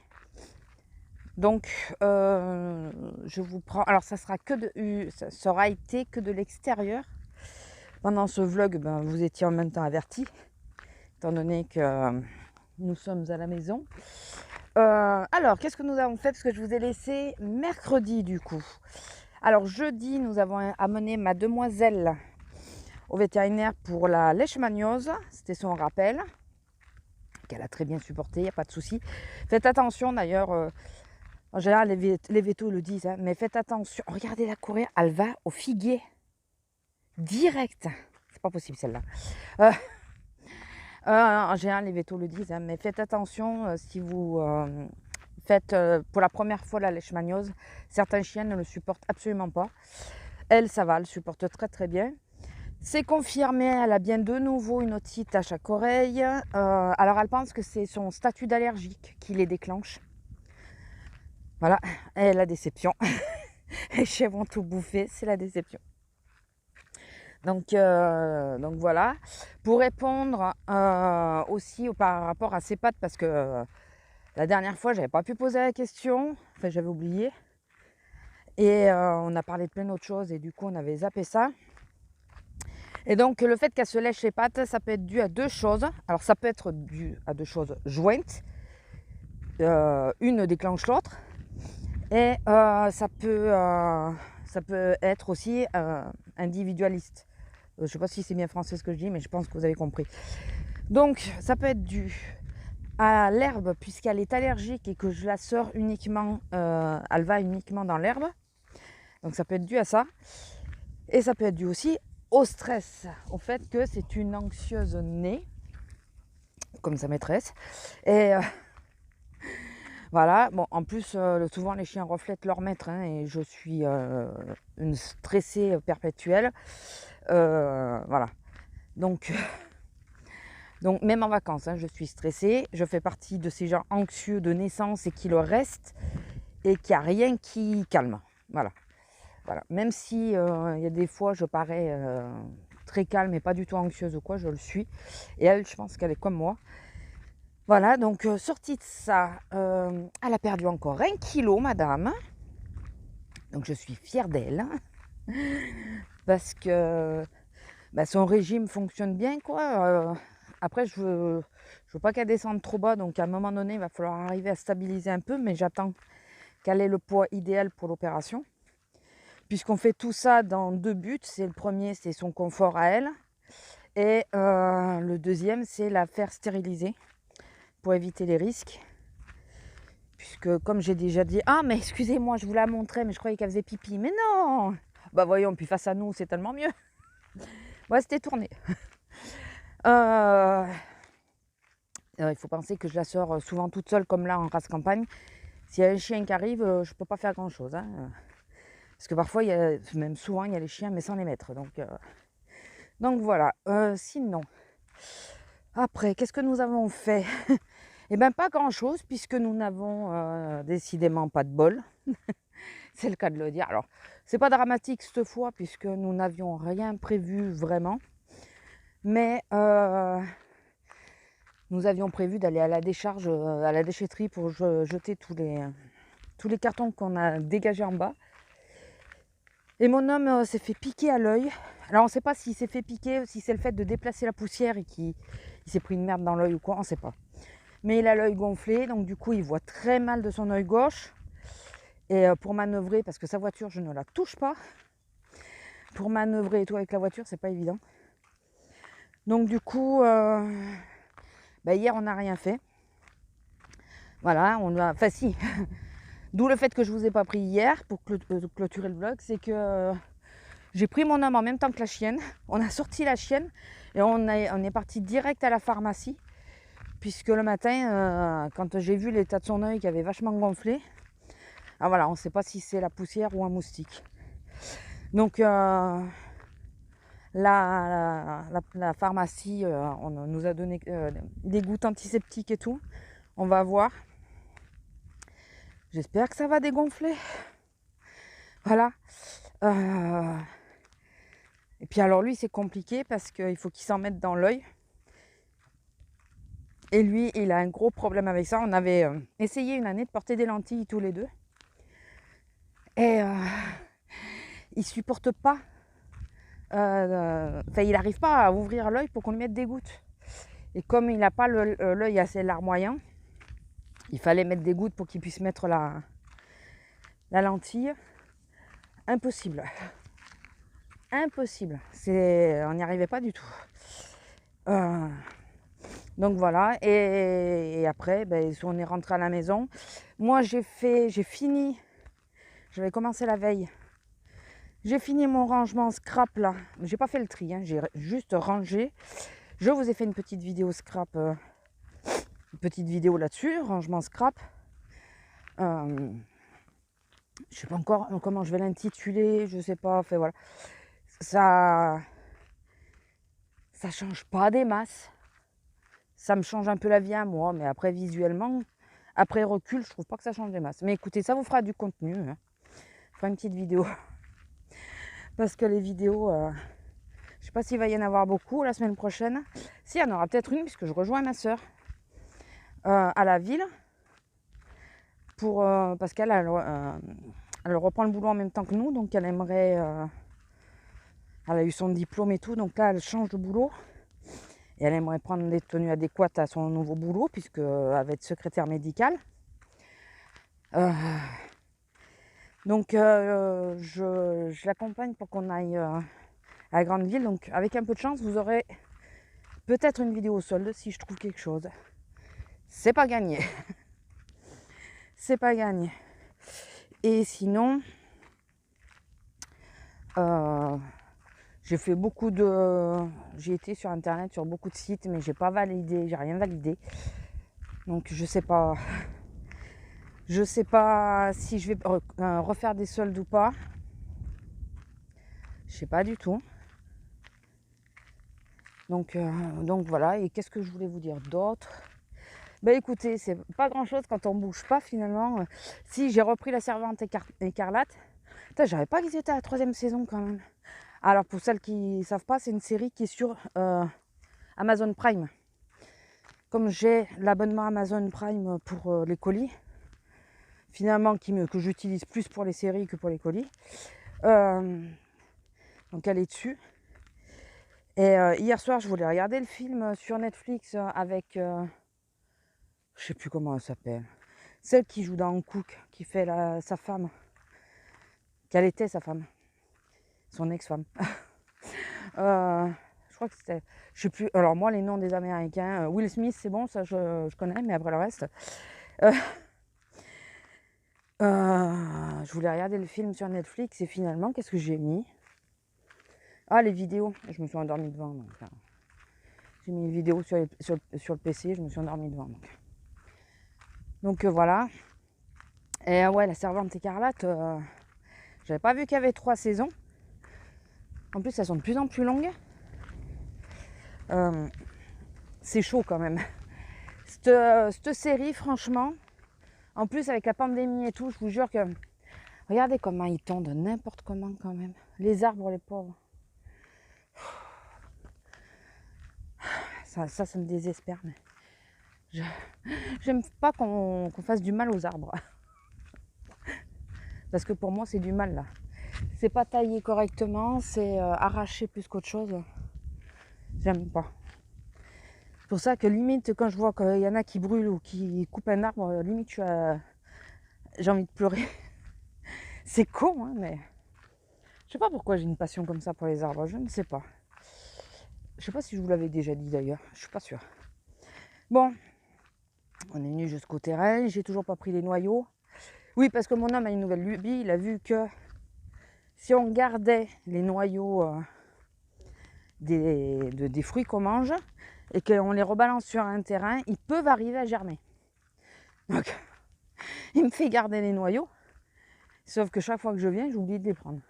Donc, je vous prends. Alors, ça sera ça aura été que de l'extérieur. Pendant ce vlog, vous étiez en même temps avertis, étant donné que nous sommes à la maison. Alors, qu'est-ce que nous avons fait? Parce que je vous ai laissé mercredi, du coup. Alors, jeudi, nous avons amené ma demoiselle au vétérinaire pour la leishmaniose. C'était son rappel, qu'elle a très bien supporté, il n'y a pas de souci. Faites attention, d'ailleurs. En général, les vétos le disent, hein, mais faites attention. Regardez la courir, elle va au figuier. Direct. C'est pas possible celle-là. En général, les vétos le disent, hein, mais faites attention si vous faites pour la première fois la leishmaniose. Certains chiens ne le supportent absolument pas. Elle, ça va, elle supporte très très bien. C'est confirmé, elle a bien de nouveau une otite à chaque oreille. Alors, elle pense que c'est son statut d'allergique qui les déclenche. Voilà, et la déception. Les chiens vont tout bouffer, c'est la déception. Donc voilà. Pour répondre aussi par rapport à ses pattes, parce que la dernière fois, j'avais pas pu poser la question. Enfin, j'avais oublié. Et on a parlé de plein d'autres choses et du coup, on avait zappé ça. Et donc, le fait qu'elle se lèche les pattes, ça peut être dû à deux choses. Alors, ça peut être dû à deux choses jointes. Une déclenche l'autre. Et ça peut être aussi individualiste. Je ne sais pas si c'est bien français ce que je dis, mais je pense que vous avez compris. Donc, ça peut être dû à l'herbe, puisqu'elle est allergique et que je la sors uniquement, elle va uniquement dans l'herbe. Donc, ça peut être dû à ça. Et ça peut être dû aussi au stress, au fait que c'est une anxieuse née, comme sa maîtresse. Et voilà, bon, en plus, souvent les chiens reflètent leur maître, hein, et je suis une stressée perpétuelle. Voilà. Donc même en vacances, hein, je suis stressée. Je fais partie de ces gens anxieux de naissance et qui le restent et qu'il n'y a rien qui calme. Voilà. Même si il y a des fois je parais très calme et pas du tout anxieuse ou quoi, je le suis. Et elle, je pense qu'elle est comme moi. Voilà, donc sortie de ça, elle a perdu encore 1 kilo, madame. Donc je suis fière d'elle. Parce que son régime fonctionne bien, quoi. Après, je veux pas qu'elle descende trop bas. Donc à un moment donné, il va falloir arriver à stabiliser un peu. Mais j'attends qu'elle ait le poids idéal pour l'opération. Puisqu'on fait tout ça dans 2 buts. C'est le premier, c'est son confort à elle. Et le deuxième, c'est la faire stériliser pour éviter les risques. Puisque comme j'ai déjà dit, ah mais excusez-moi, je vous la montrais, mais je croyais qu'elle faisait pipi. Mais non. Bah voyons, puis face à nous, c'est tellement mieux. Ouais, c'était tourné. Il faut penser que je la sors souvent toute seule, comme là en race campagne. S'il y a un chien qui arrive, je ne peux pas faire grand-chose. Hein. Parce que parfois, même souvent, il y a les chiens, mais sans les mettre. Donc voilà. Sinon, après, qu'est-ce que nous avons fait? Eh bien, pas grand-chose, puisque nous n'avons décidément pas de bol. C'est le cas de le dire. Alors, c'est pas dramatique cette fois, puisque nous n'avions rien prévu vraiment. Mais nous avions prévu d'aller à la décharge, à la déchetterie pour jeter tous les cartons qu'on a dégagés en bas. Et mon homme s'est fait piquer à l'œil. Alors on ne sait pas s'il s'est fait piquer, si c'est le fait de déplacer la poussière et qu'il s'est pris une merde dans l'œil ou quoi, on ne sait pas. Mais il a l'œil gonflé, donc du coup il voit très mal de son œil gauche. Et pour manœuvrer, parce que sa voiture je ne la touche pas, pour manœuvrer et tout avec la voiture c'est pas évident. Donc du coup, hier on n'a rien fait. Voilà, enfin si. D'où le fait que je ne vous ai pas pris hier pour clôturer le vlog, c'est que j'ai pris mon homme en même temps que la chienne. On a sorti la chienne et on est parti direct à la pharmacie. Puisque le matin, quand j'ai vu l'état de son œil qui avait vachement gonflé, voilà, on ne sait pas si c'est la poussière ou un moustique. Donc, elle La pharmacie on nous a donné des gouttes antiseptiques et tout. On va voir. J'espère que ça va dégonfler. Voilà. Et puis alors lui, c'est compliqué parce qu'il faut qu'il s'en mette dans l'œil. Et lui, il a un gros problème avec ça. On avait essayé une année de porter des lentilles tous les deux. Et il supporte pas. Il n'arrive pas à ouvrir l'œil pour qu'on lui mette des gouttes. Et comme il n'a pas l'œil assez larmoyant, il fallait mettre des gouttes pour qu'il puisse mettre la lentille. Impossible. Impossible. On n'y arrivait pas du tout. Donc voilà. Et après, on est rentré à la maison. Moi, j'ai fini. J'avais commencé la veille. J'ai fini mon rangement scrap là. J'ai pas fait le tri, hein, j'ai juste rangé. Je vous ai fait une petite vidéo scrap. Une petite vidéo là-dessus, rangement scrap. Je sais pas encore comment je vais l'intituler, je sais pas. Enfin voilà. Ça change pas des masses. Ça me change un peu la vie à moi, mais après visuellement, après recul, je trouve pas que ça change des masses. Mais écoutez, ça vous fera du contenu. Hein. Je ferai une petite vidéo. Parce que les vidéos, je sais pas s'il va y en avoir beaucoup la semaine prochaine. Si, il y en aura peut-être une, puisque je rejoins ma soeur à la ville. Parce qu'elle elle reprend le boulot en même temps que nous, donc elle aimerait... elle a eu son diplôme et tout, donc là elle change de boulot. Et elle aimerait prendre des tenues adéquates à son nouveau boulot, puisque elle va être secrétaire médicale. Donc je l'accompagne pour qu'on aille à la grande ville. Donc avec un peu de chance, vous aurez peut-être une vidéo solde si je trouve quelque chose. C'est pas gagné. C'est pas gagné. Et sinon, j'ai fait j'ai été sur internet sur beaucoup de sites, mais j'ai pas validé, j'ai rien validé. Donc je sais pas si je vais refaire des soldes ou pas. Je sais pas du tout. Donc voilà. Et qu'est-ce que je voulais vous dire d'autre? Écoutez, c'est pas grand chose quand on bouge pas finalement. Si j'ai repris La Servante écarlate. Putain, j'avais pas qu'ils étaient à la 3e saison quand même. Alors pour celles qui ne savent pas, c'est une série qui est sur Amazon Prime. Comme j'ai l'abonnement Amazon Prime pour les colis, finalement que j'utilise plus pour les séries que pour les colis. Donc elle est dessus. Et hier soir, je voulais regarder le film sur Netflix avec... je sais plus comment elle s'appelle. Celle qui joue dans Cook, qui fait sa femme. Quelle était sa femme? Son ex-femme. Je crois que c'était... Je sais plus... Alors moi, les noms des Américains... Will Smith, c'est bon, ça je connais, mais après le reste... je voulais regarder le film sur Netflix et finalement, qu'est-ce que j'ai mis? Ah, les vidéos. Je me suis endormie devant. Donc, j'ai mis une vidéo sur le PC, je me suis endormie devant. Donc voilà. Et ouais, La Servante écarlate, j'avais pas vu qu'il y avait 3 saisons. En plus, elles sont de plus en plus longues. C'est chaud quand même. Cette série, franchement, en plus avec la pandémie et tout, je vous jure que... Regardez comment ils tondent n'importe comment quand même. Les arbres, les pauvres. Ça me désespère. Mais j'aime pas qu'on fasse du mal aux arbres. Parce que pour moi, c'est du mal là. C'est pas taillé correctement, c'est arraché plus qu'autre chose. J'aime pas. C'est pour ça que limite, quand je vois qu'il y en a qui brûlent ou qui coupent un arbre, limite, j'ai envie de pleurer. C'est con, hein, mais... Je sais pas pourquoi j'ai une passion comme ça pour les arbres, je ne sais pas. Je sais pas si je vous l'avais déjà dit d'ailleurs, je suis pas sûre. Bon, on est venu jusqu'au terrain, j'ai toujours pas pris les noyaux. Oui, parce que mon homme a une nouvelle lubie, il a vu que si on gardait les noyaux des fruits qu'on mange et qu'on les rebalance sur un terrain, ils peuvent arriver à germer. Donc, il me fait garder les noyaux, sauf que chaque fois que je viens, j'oublie de les prendre.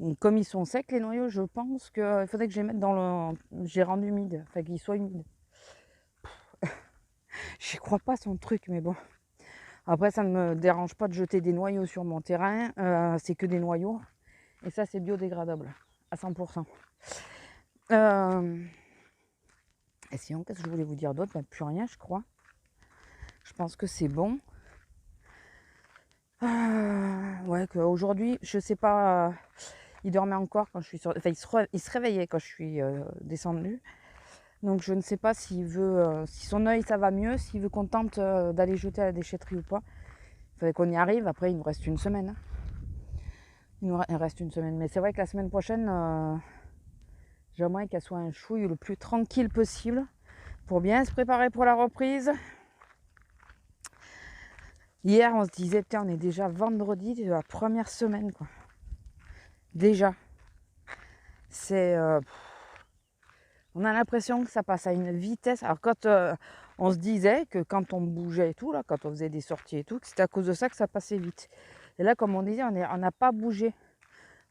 Donc, comme ils sont secs les noyaux, je pense qu'il faudrait que je les mette dans le gérant humide, enfin qu'ils soient humides. J'y crois pas son truc, mais bon. Après, ça ne me dérange pas de jeter des noyaux sur mon terrain. C'est que des noyaux. Et ça, c'est biodégradable à 100%. Et sinon, qu'est-ce que je voulais vous dire d'autre? Plus rien, je crois. Je pense que c'est bon. Ouais, qu'aujourd'hui, je sais pas. Il dormait encore quand je suis sortie. Enfin, il se réveillait quand je suis descendue. Donc, je ne sais pas s'il veut. Si son œil, ça va mieux. S'il veut qu'on tente d'aller jeter à la déchetterie ou pas. Il faudrait qu'on y arrive. Après, il nous reste une semaine. Hein. Il reste une semaine. Mais c'est vrai que la semaine prochaine, j'aimerais qu'elle soit un chouille le plus tranquille possible pour bien se préparer pour la reprise. Hier, on se disait, putain, on est déjà vendredi de la première semaine, quoi. Déjà. C'est... on a l'impression que ça passe à une vitesse. Alors, quand on se disait que quand on bougeait et tout, là, quand on faisait des sorties et tout, que c'était à cause de ça que ça passait vite. Et là, comme on disait, on n'a pas bougé.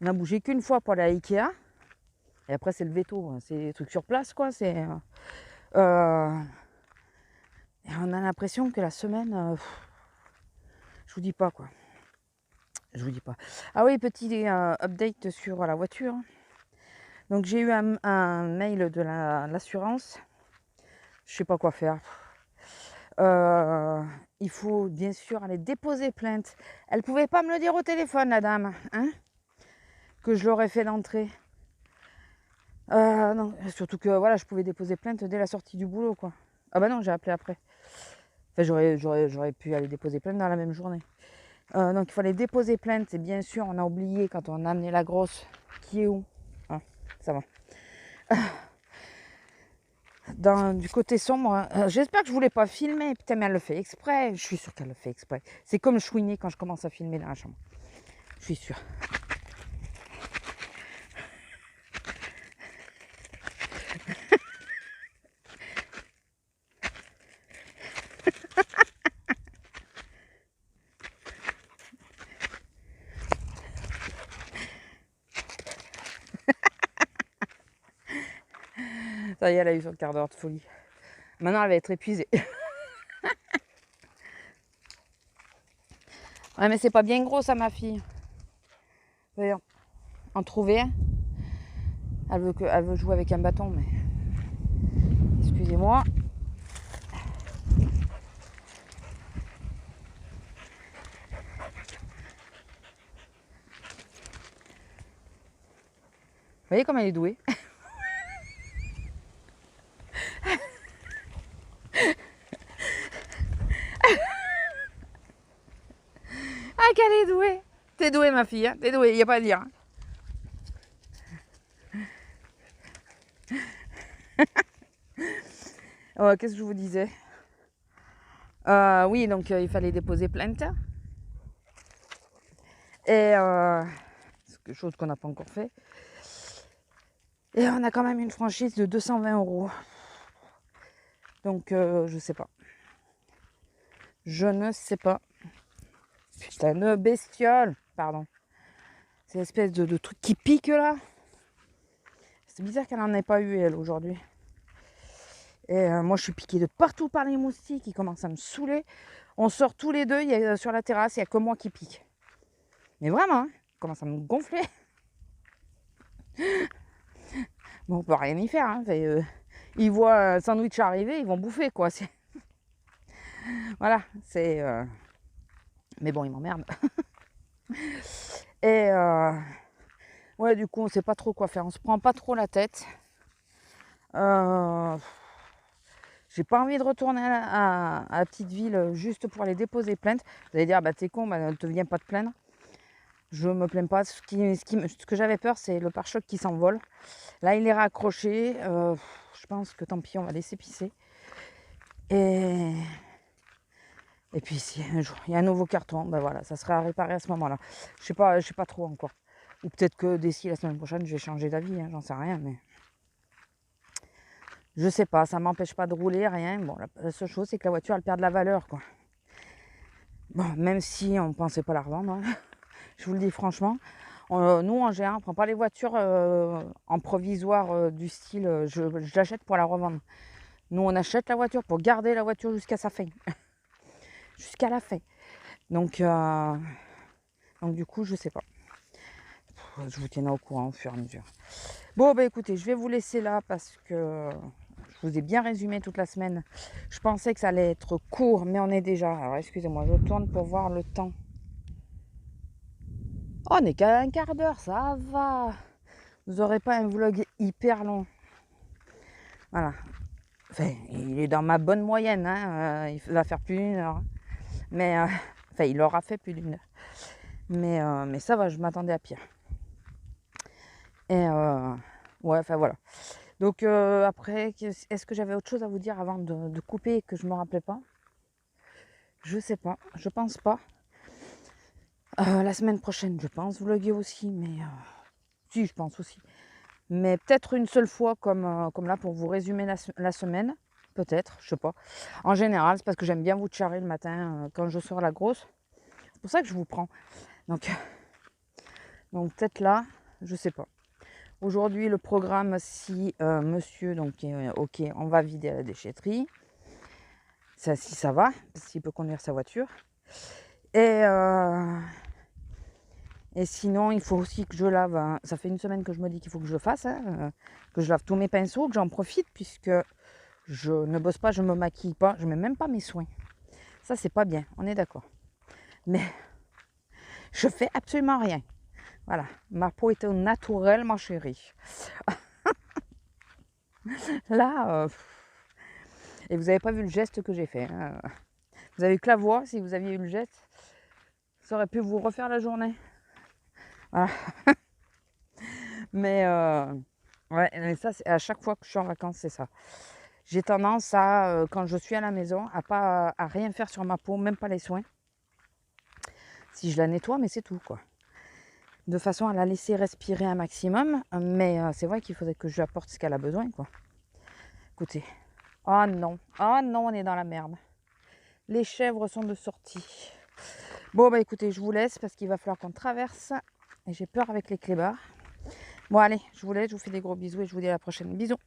On a bougé qu'une fois pour aller à Ikea. Et après, c'est le veto. C'est des trucs sur place, quoi. Et on a l'impression que la semaine... je vous dis pas, quoi. Je vous dis pas. Ah oui, petit update sur la voiture. Donc j'ai eu un mail de l'assurance. Je sais pas quoi faire. Il faut bien sûr aller déposer plainte. Elle pouvait pas me le dire au téléphone, la dame, hein, que je l'aurais fait d'entrée. Non, surtout que voilà, je pouvais déposer plainte dès la sortie du boulot, quoi. Ah bah non, j'ai appelé après. Enfin, j'aurais pu aller déposer plainte dans la même journée. Donc il fallait déposer plainte. Et bien sûr, on a oublié quand on a amené la grosse, qui est où? Ah, ça va. Du côté sombre, j'espère que je voulais pas filmer. Putain, mais elle le fait exprès. Je suis sûre qu'elle le fait exprès. C'est comme chouiner quand je commence à filmer dans la chambre. Je suis sûre. Ça y est, elle a eu son quart d'heure de folie. Maintenant, elle va être épuisée. Ouais, mais c'est pas bien gros, ça, ma fille. D'ailleurs, en trouver un. Elle veut jouer avec un bâton, mais... Excusez-moi. Vous voyez comme elle est douée. Ah, qu'elle est douée. T'es douée, ma fille. Hein. T'es douée, il n'y a pas à dire. Qu'est-ce que je vous disais? Oui, donc il fallait déposer plainte. Et c'est quelque chose qu'on n'a pas encore fait. Et on a quand même une franchise de 220 €. Donc je sais pas. Je ne sais pas. Putain de bestiole. Pardon. C'est l'espèce de truc qui pique là. C'est bizarre qu'elle n'en ait pas eu elle aujourd'hui. Et moi je suis piquée de partout par les moustiques qui commencent à me saouler. On sort tous les deux, sur la terrasse, il n'y a que moi qui pique. Mais vraiment, hein, commence à me gonfler. Bon, on peut rien y faire. Hein. Ils voient un sandwich arriver, ils vont bouffer, quoi. Voilà, c'est... Mais bon, ils m'emmerdent. Et... ouais, du coup, on sait pas trop quoi faire. On se prend pas trop la tête. J'ai pas envie de retourner à la petite ville juste pour aller déposer plainte. Vous allez dire, bah t'es con, ne te viens pas te plaindre. Je me plains pas. Ce que j'avais peur, c'est le pare-choc qui s'envole. Là, il est raccroché. Je pense que tant pis, on va laisser pisser. Et puis, si un jour il y a un nouveau carton, ben voilà, ça sera à réparer à ce moment-là. Je sais pas trop encore. Ou peut-être que d'ici la semaine prochaine, je vais changer d'avis. Hein, j'en sais rien, mais je sais pas. Ça m'empêche pas de rouler, rien. Bon, la seule chose, c'est que la voiture, elle perd de la valeur, quoi. Bon, même si on pensait pas la revendre. Hein. Je vous le dis franchement, Nous, en général, on prend pas les voitures en provisoire du style je l'achète pour la revendre. Nous, on achète la voiture pour garder la voiture jusqu'à sa fin, jusqu'à la fin. Donc du coup, je sais pas. Je vous tiendrai au courant au fur et à mesure. Bon, bah écoutez, je vais vous laisser là parce que je vous ai bien résumé toute la semaine. Je pensais que ça allait être court, mais on est déjà. Alors, excusez-moi, je tourne pour voir le temps. Oh, on n'est qu'à un quart d'heure, ça va. Vous n'aurez pas un vlog hyper long. Voilà. Enfin, il est dans ma bonne moyenne. Hein. Il va faire plus d'une heure. Mais, enfin, il aura fait plus d'une heure. Mais ça va, je m'attendais à pire. Et ouais, enfin voilà. Donc après, est-ce que j'avais autre chose à vous dire avant de couper et que je ne me rappelais pas? Je sais pas, je pense pas. La semaine prochaine, je pense vlogger aussi, mais si, je pense aussi. Mais peut-être une seule fois comme là pour vous résumer la semaine. Peut-être, je sais pas. En général, c'est parce que j'aime bien vous charrer le matin quand je sors la grosse. C'est pour ça que je vous prends. Donc peut-être là, je sais pas. Aujourd'hui, le programme, si monsieur donc est ok, on va vider la déchetterie. Ça, si ça va, s'il peut conduire sa voiture. Et sinon, il faut aussi que je lave. Hein. Ça fait une semaine que je me dis qu'il faut que je le fasse, hein, que je lave tous mes pinceaux, que j'en profite puisque je ne bosse pas, je ne me maquille pas, je ne mets même pas mes soins. Ça, c'est pas bien, on est d'accord. Mais je fais absolument rien. Voilà, ma peau est au naturel, ma chérie. Là, et vous n'avez pas vu le geste que j'ai fait. Hein. Vous avez eu que la voix, si vous aviez eu le geste, ça aurait pu vous refaire la journée. Voilà. Mais ouais, mais ça, à chaque fois que je suis en vacances, c'est ça. J'ai tendance à, quand je suis à la maison, à rien faire sur ma peau, même pas les soins. Si je la nettoie, mais c'est tout, quoi. De façon à la laisser respirer un maximum. Mais c'est vrai qu'il faudrait que je lui apporte ce qu'elle a besoin, quoi. Écoutez. Oh non, on est dans la merde. Les chèvres sont de sortie. Bon, bah écoutez, je vous laisse parce qu'il va falloir qu'on traverse. Et j'ai peur avec les clébards. Bon, allez, je vous laisse, je vous fais des gros bisous et je vous dis à la prochaine. Bisous.